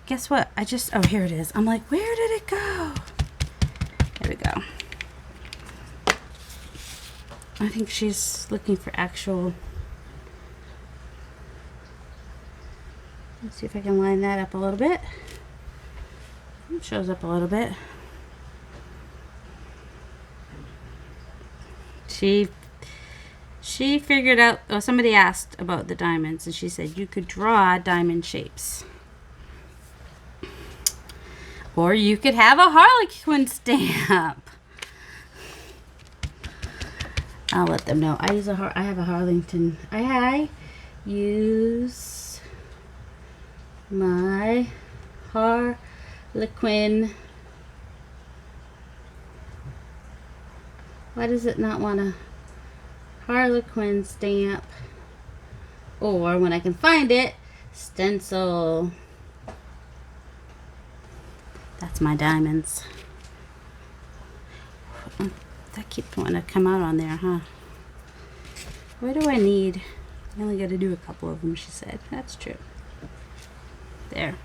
Guess what? Oh, here it is. I'm like, where did it go? There we go. I think she's looking for actual... Let's see if I can line that up a little bit. It shows up a little bit. She figured out, oh, somebody asked about the diamonds, and she said you could draw diamond shapes. Or you could have a Harlequin stamp. I'll let them know. I have a Harlington. I use my Harlequin. Why does it not want a Harlequin stamp? Or when I can find it, stencil. That's my diamonds. That keeps wanting to come out on there, huh? What do I need? I only got to do a couple of them, she said. That's true. There.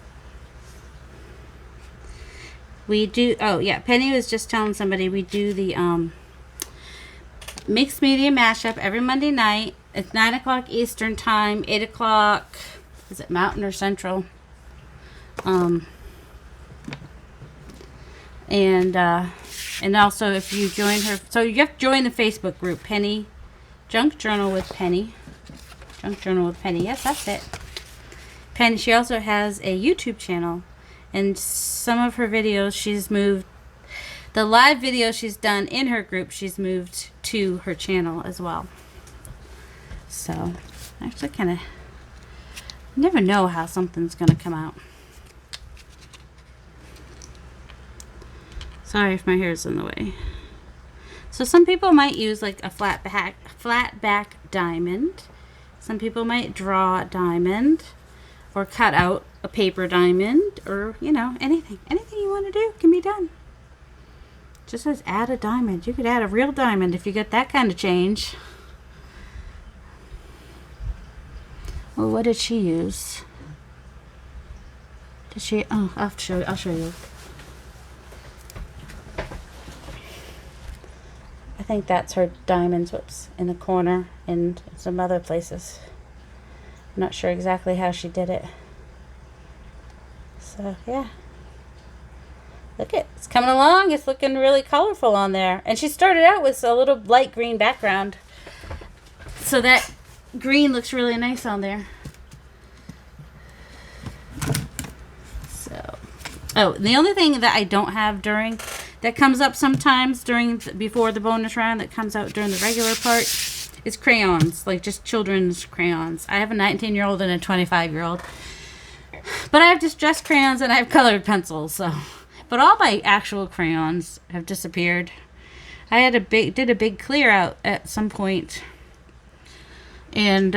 We do, oh yeah, Penny was just telling somebody we do the mixed media mashup every Monday night. It's 9 o'clock Eastern time, 8 o'clock, is it Mountain or Central? And also if you join her, so you have to join the Facebook group, Penny, Junk Journal with Penny. Junk Journal with Penny, yes, that's it. Penny, she also has a YouTube channel, and some of her videos she's moved, the live videos she's done in her group, she's moved to her channel as well. So, actually kind of, never know how something's going to come out. Sorry if my hair's in the way. So some people might use like a flat back diamond. Some people might draw a diamond or cut out a paper diamond, or, you know, anything. Anything you want to do can be done. Just says add a diamond. You could add a real diamond if you get that kind of change. Well, what did she use? Did she, oh, I'll show you. I think that's her diamonds, whoops, in the corner and some other places. I'm not sure exactly how she did it. So, yeah. Look it's coming along. It's looking really colorful on there. And she started out with a little light green background. So that green looks really nice on there. So, oh, the only thing that I don't have during, that comes up sometimes before the bonus round, that comes out during the regular part, is crayons, like just children's crayons. I have a 19-year-old and a 25-year-old. But I have distressed crayons and I have colored pencils, so. But all my actual crayons have disappeared. I had did a big clear out at some point. And,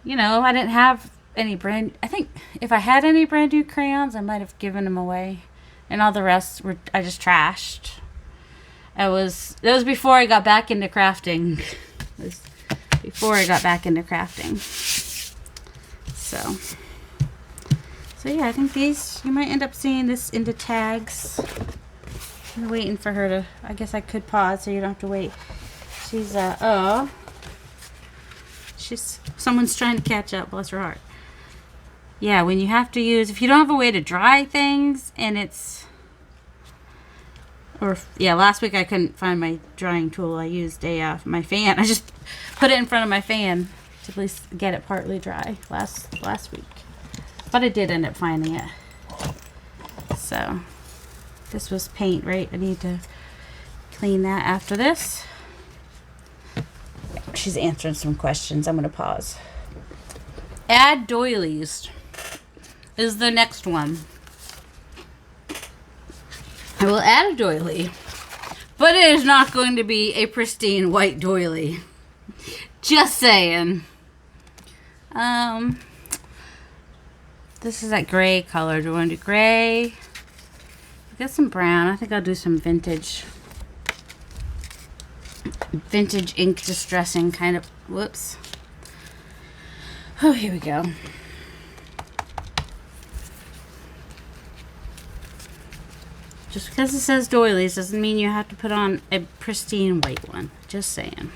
you know, I didn't have any I think if I had any brand new crayons, I might have given them away. And all the rest I just trashed. That was before I got back into crafting. It was before I got back into crafting. So yeah, I think these, you might end up seeing this into tags. I'm waiting for her to, I guess I could pause so you don't have to wait. She's, someone's trying to catch up, bless her heart. Yeah, when you have to use, if you don't have a way to dry things and it's, yeah, last week I couldn't find my drying tool. I used my fan. I just put it in front of my fan to at least get it partly dry last week. But I did end up finding it. So, this was paint, right? I need to clean that after this. She's answering some questions. I'm going to pause. Add doilies is the next one. I will add a doily, but it is not going to be a pristine white doily. Just saying. This is that gray color. Do you want to do gray? I got some brown. I think I'll do some vintage ink distressing kind of. Whoops. Oh, here we go. Just because it says doilies doesn't mean you have to put on a pristine white one. Just saying.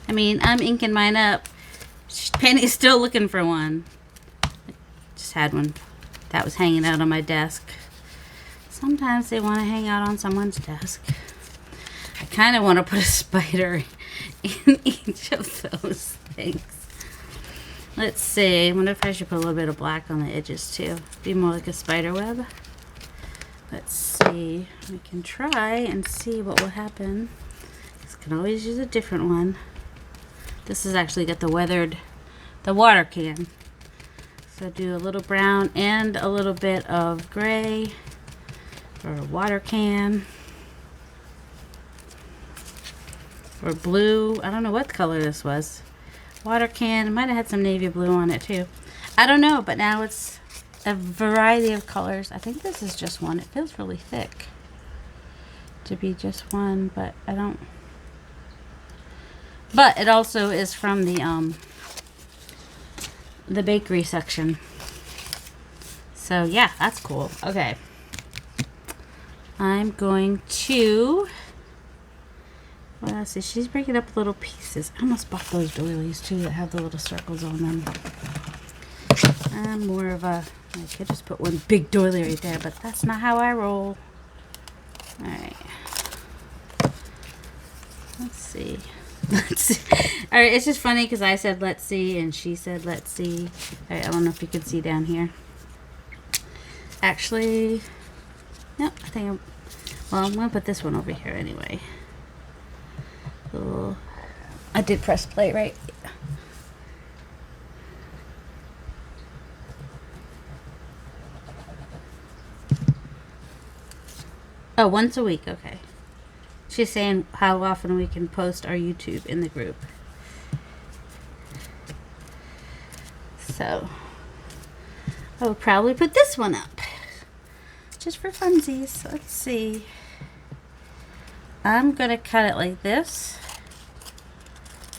I mean, I'm inking mine up. Penny's still looking for one. Just had one that was hanging out on my desk. Sometimes they want to hang out on someone's desk. I kind of want to put a spider in each of those things. Let's see. I wonder if I should put a little bit of black on the edges too. Be more like a spider web. Let's see. We can try and see what will happen. I can always use a different one. This has actually got the water can. So do a little brown and a little bit of gray for a water can. or blue. I don't know what color this was. Water can. It might have had some navy blue on it too. I don't know, but now it's a variety of colors. I think this is just one. It feels really thick to be just one, but I don't. But it also is from the bakery section. So yeah, that's cool. Okay. I'm going to, well, let's see, she's breaking up little pieces. I almost bought those doilies too that have the little circles on them. I'm more of a, I could just put one big doily right there, but that's not how I roll. Alright. Let's see. Let's see. Alright, it's just funny because I said let's see and she said let's see. Alright, I don't know if you can see down here. Actually, no, I think well, I'm going to put this one over here anyway. So, I did press play, right? Oh, once a week, okay. She's saying how often we can post our YouTube in the group. So, I will probably put this one up. Just for funsies. Let's see. I'm going to cut it like this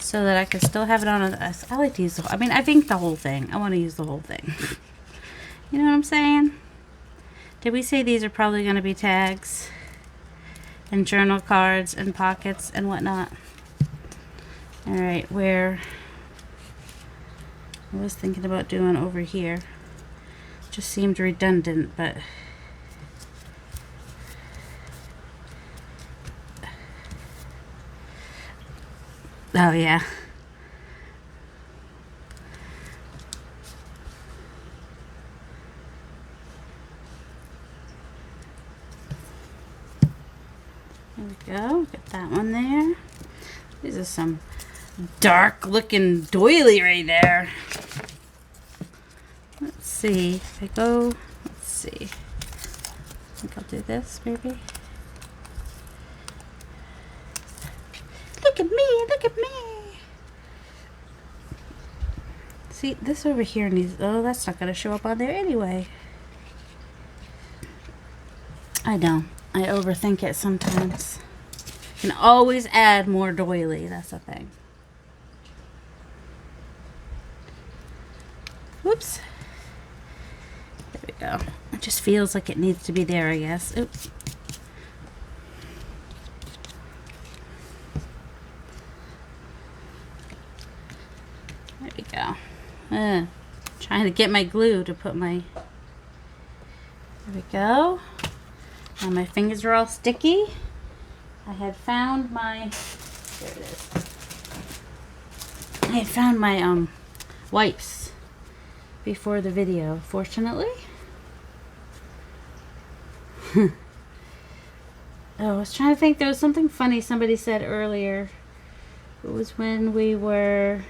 so that I can still have it on. I like to use the whole, I mean, I think the whole thing. I want to use the whole thing. You know what I'm saying? Did we say these are probably going to be tags and journal cards and pockets and whatnot? Alright, where I was thinking about doing over here. Just seemed redundant, but oh yeah. There we go. Get that one there. These are some dark looking doily right there. Let's see. If I go, let's see. I think I'll do this maybe. Look at me, look at me. See, this over here needs, oh, that's not going to show up on there anyway. I know. I overthink it sometimes. You can always add more doily. That's the thing. Whoops. There we go. It just feels like it needs to be there, I guess. Oops. There we go. Trying to get my glue to put my... There we go. Now my fingers are all sticky. I had found my... There it is. I had found my wipes before the video, fortunately. Oh, I was trying to think. There was something funny somebody said earlier. It was when we were...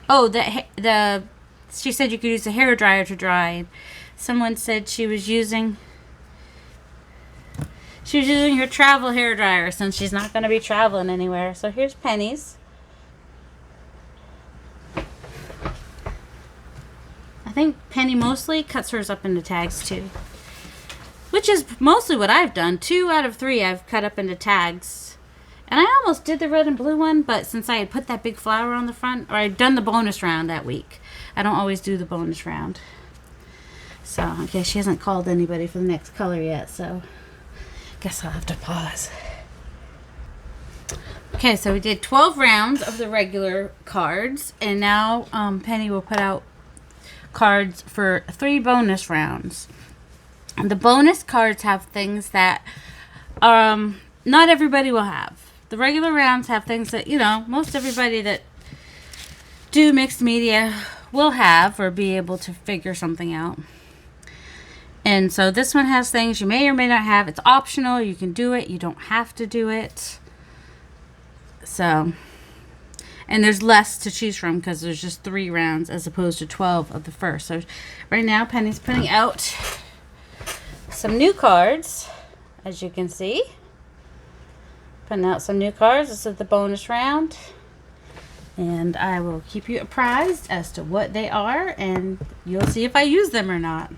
Oh, she said you could use a hair dryer to dry. Someone said she was using her travel hair dryer since she's not going to be traveling anywhere. So here's Penny's. I think Penny mostly cuts hers up into tags too, which is mostly what I've done. 2 out of 3 I've cut up into tags. And I almost did the red and blue one, but since I had put that big flower on the front, or I'd done the bonus round that week. I don't always do the bonus round. So, okay, she hasn't called anybody for the next color yet, so guess I'll have to pause. Okay, so we did 12 rounds of the regular cards, and now Penny will put out cards for 3 bonus rounds. And the bonus cards have things that not everybody will have. The regular rounds have things that, you know, most everybody that do mixed media will have or be able to figure something out. And so this one has things you may or may not have. It's optional. You can do it. You don't have to do it. So, and there's less to choose from because there's just 3 rounds as opposed to 12 of the first. So right now Penny's putting out some new cards, as you can see. putting out some new cards. This is the bonus round. And I will keep you apprised as to what they are, and you'll see if I use them or not.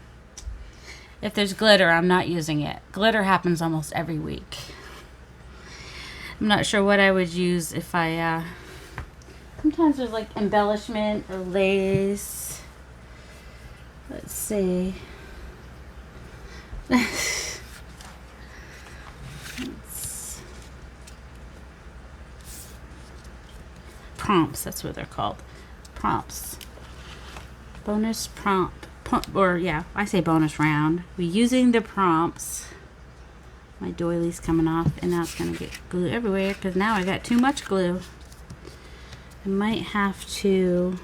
If there's glitter, I'm not using it. Glitter happens almost every week. I'm not sure what I would use if I, sometimes there's like embellishment or lace. Let's see. Prompts, that's what they're called. Prompts. Bonus prompt. Or, yeah, I say bonus round. We're using the prompts. My doily's coming off, and now it's going to get glue everywhere because now I got too much glue. I might have to...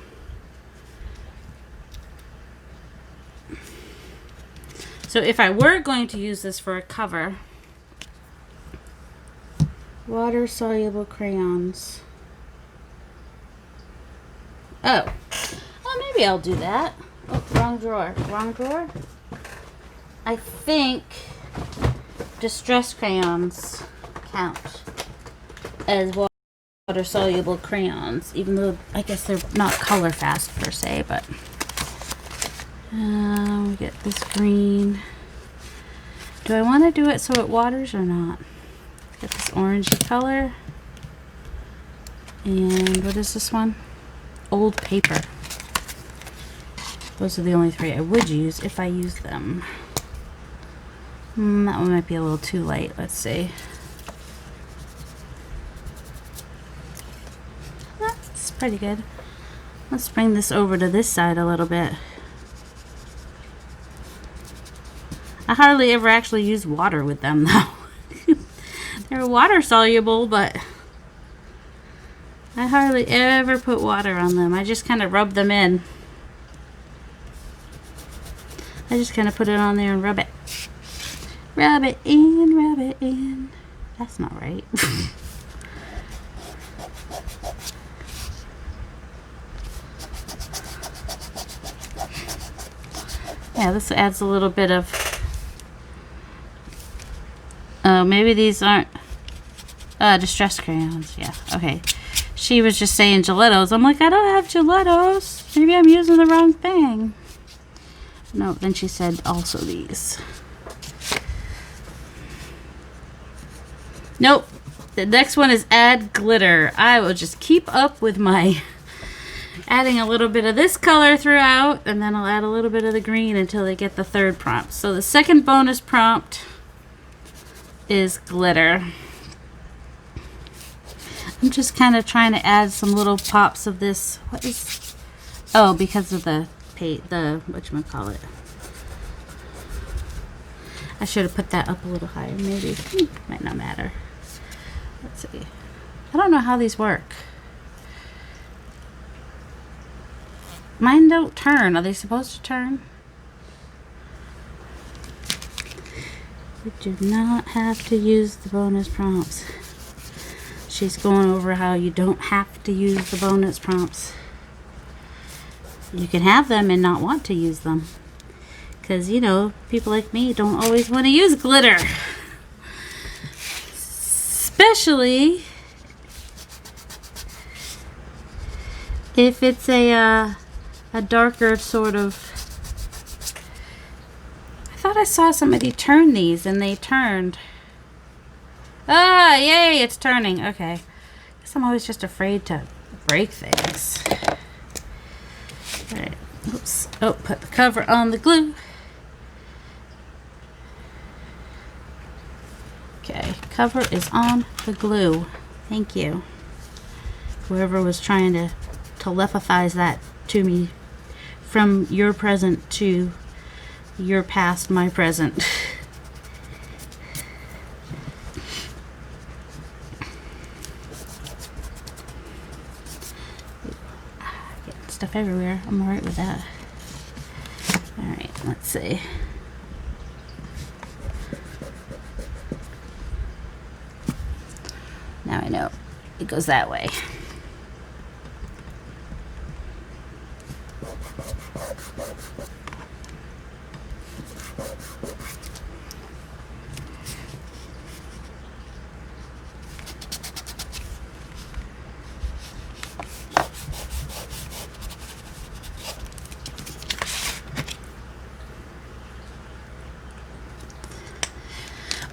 So if I were going to use this for a cover, water-soluble crayons. Oh, maybe I'll do that. Oh, wrong drawer. Wrong drawer? I think distress crayons count as water-soluble crayons, even though I guess they're not color fast per se, but we get this green. Do I want to do it so it waters or not? Get this orangey color. And what is this one? Old paper. Those are the only three I would use if I use them. That one might be a little too light. Let's see. That's pretty good. Let's bring this over to this side a little bit. I hardly ever actually use water with them though. They're water soluble, but I hardly ever put water on them. I just kind of rub them in. I just kind of put it on there and rub it. Rub it in, rub it in. That's not right. Yeah, this adds a little bit of... Oh, maybe these aren't... distress crayons. Yeah, okay. She was just saying gelatos. I'm like, I don't have gelatos. Maybe I'm using the wrong thing. No, then she said also these. Nope. The next one is add glitter. I will just keep up with my adding a little bit of this color throughout, and then I'll add a little bit of the green until they get the third prompt. So the second bonus prompt is glitter. I'm just kind of trying to add some little pops of this. What is... Oh, because of the whatchamacallit. I should have put that up a little higher. Maybe. Might not matter. Let's see. I don't know how these work. Mine don't turn. Are they supposed to turn? We do not have to use the bonus prompts. She's going over how you don't have to use the bonus prompts. You can have them and not want to use them. Because, you know, people like me don't always want to use glitter. Especially if it's a darker sort of... I thought I saw somebody turn these and they turned. Ah, yay, it's turning. Okay. Guess I'm always just afraid to break things. Alright, oops. Oh, put the cover on the glue. Okay, cover is on the glue. Thank you. Whoever was trying to telepathize that to me from your present to your past, my present. Stuff everywhere. I'm alright with that. Alright, let's see. Now I know it goes that way.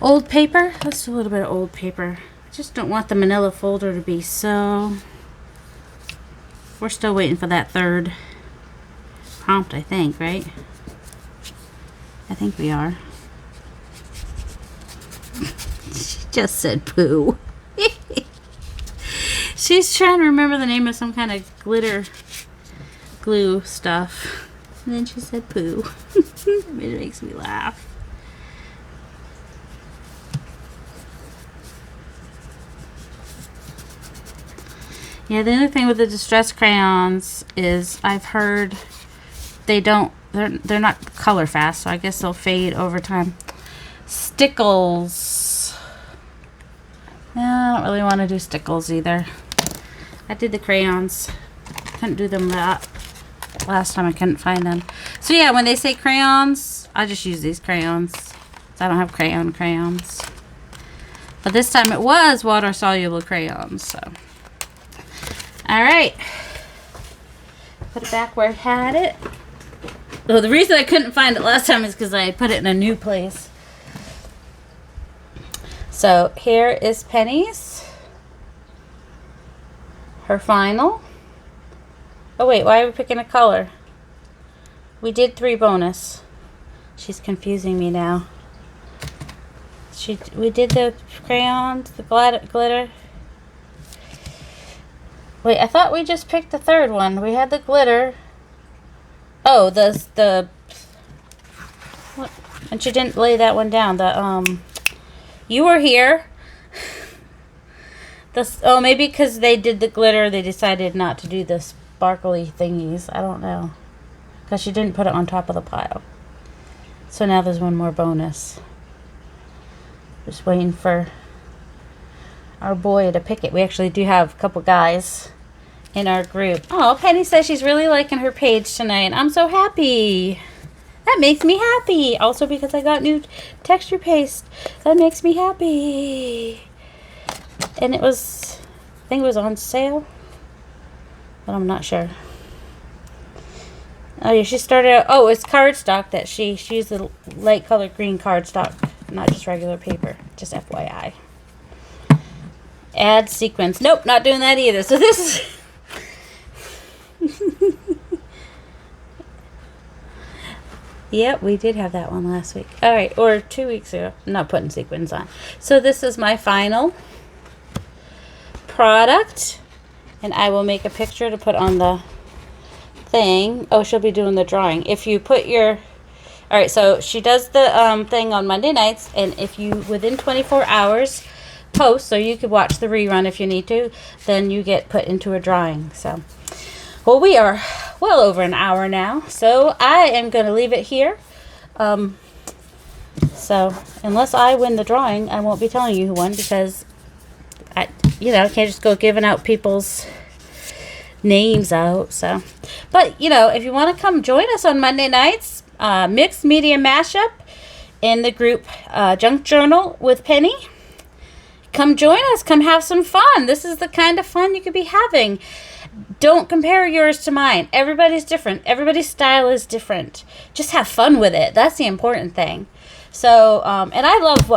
Old paper. Let's do a little bit of old paper. I just don't want the manila folder to be so... We're still waiting for that third prompt, I think, right? I think we are. She just said poo. She's trying to remember the name of some kind of glitter glue stuff. And then she said poo. It makes me laugh. Yeah, the only thing with the Distress crayons is I've heard they're not color fast, so I guess they'll fade over time. Stickles. No, I don't really want to do stickles either. I did the crayons. Couldn't do them last time. I couldn't find them. So yeah, when they say crayons, I just use these crayons. So I don't have crayons. But this time it was water-soluble crayons, so... Alright. Put it back where I had it. Oh, the reason I couldn't find it last time is because I put it in a new place. So, here is Penny's. Her final. Oh, wait. Why are we picking a color? We did 3 bonus. She's confusing me now. We did the crayons, the glitter. Wait, I thought we just picked the third one. We had the glitter. Oh, the what? And she didn't lay that one down. You were here. Oh, maybe because they did the glitter, they decided not to do the sparkly thingies. I don't know. Because she didn't put it on top of the pile. So now there's one more bonus. Just waiting for our boy to pick it. We actually do have a couple guys in our group. Oh, Penny says she's really liking her page tonight. I'm so happy. That makes me happy. Also because I got new texture paste. That makes me happy. And I think it was on sale. But I'm not sure. Oh yeah, she started out, oh, it's cardstock that she used the light colored green cardstock, not just regular paper. Just FYI. Add sequence. Nope, not doing that either. So this is... Yep, we did have that one last week. Alright, or 2 weeks ago. I'm not putting sequins on. So this is my final product. And I will make a picture to put on the thing. Oh, she'll be doing the drawing. If you put your... Alright, so she does the thing on Monday nights. And if you, within 24 hours... post, so you could watch the rerun if you need to, then you get put into a drawing. So, well, we are well over an hour now, so I am going to leave it here. So, unless I win the drawing, I won't be telling you who won, because I can't just go giving out people's names out. So, but if you want to come join us on Monday nights, Mixed Media Mashup in the group Junk Journal with Penny. Come join us. Come have some fun. This is the kind of fun you could be having. Don't compare yours to mine. Everybody's different. Everybody's style is different. Just have fun with it. That's the important thing. So, and I love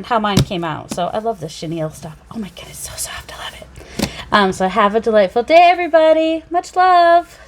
how mine came out. So I love the chenille stuff. Oh my God, it's so soft. I love it. So have a delightful day, everybody. Much love.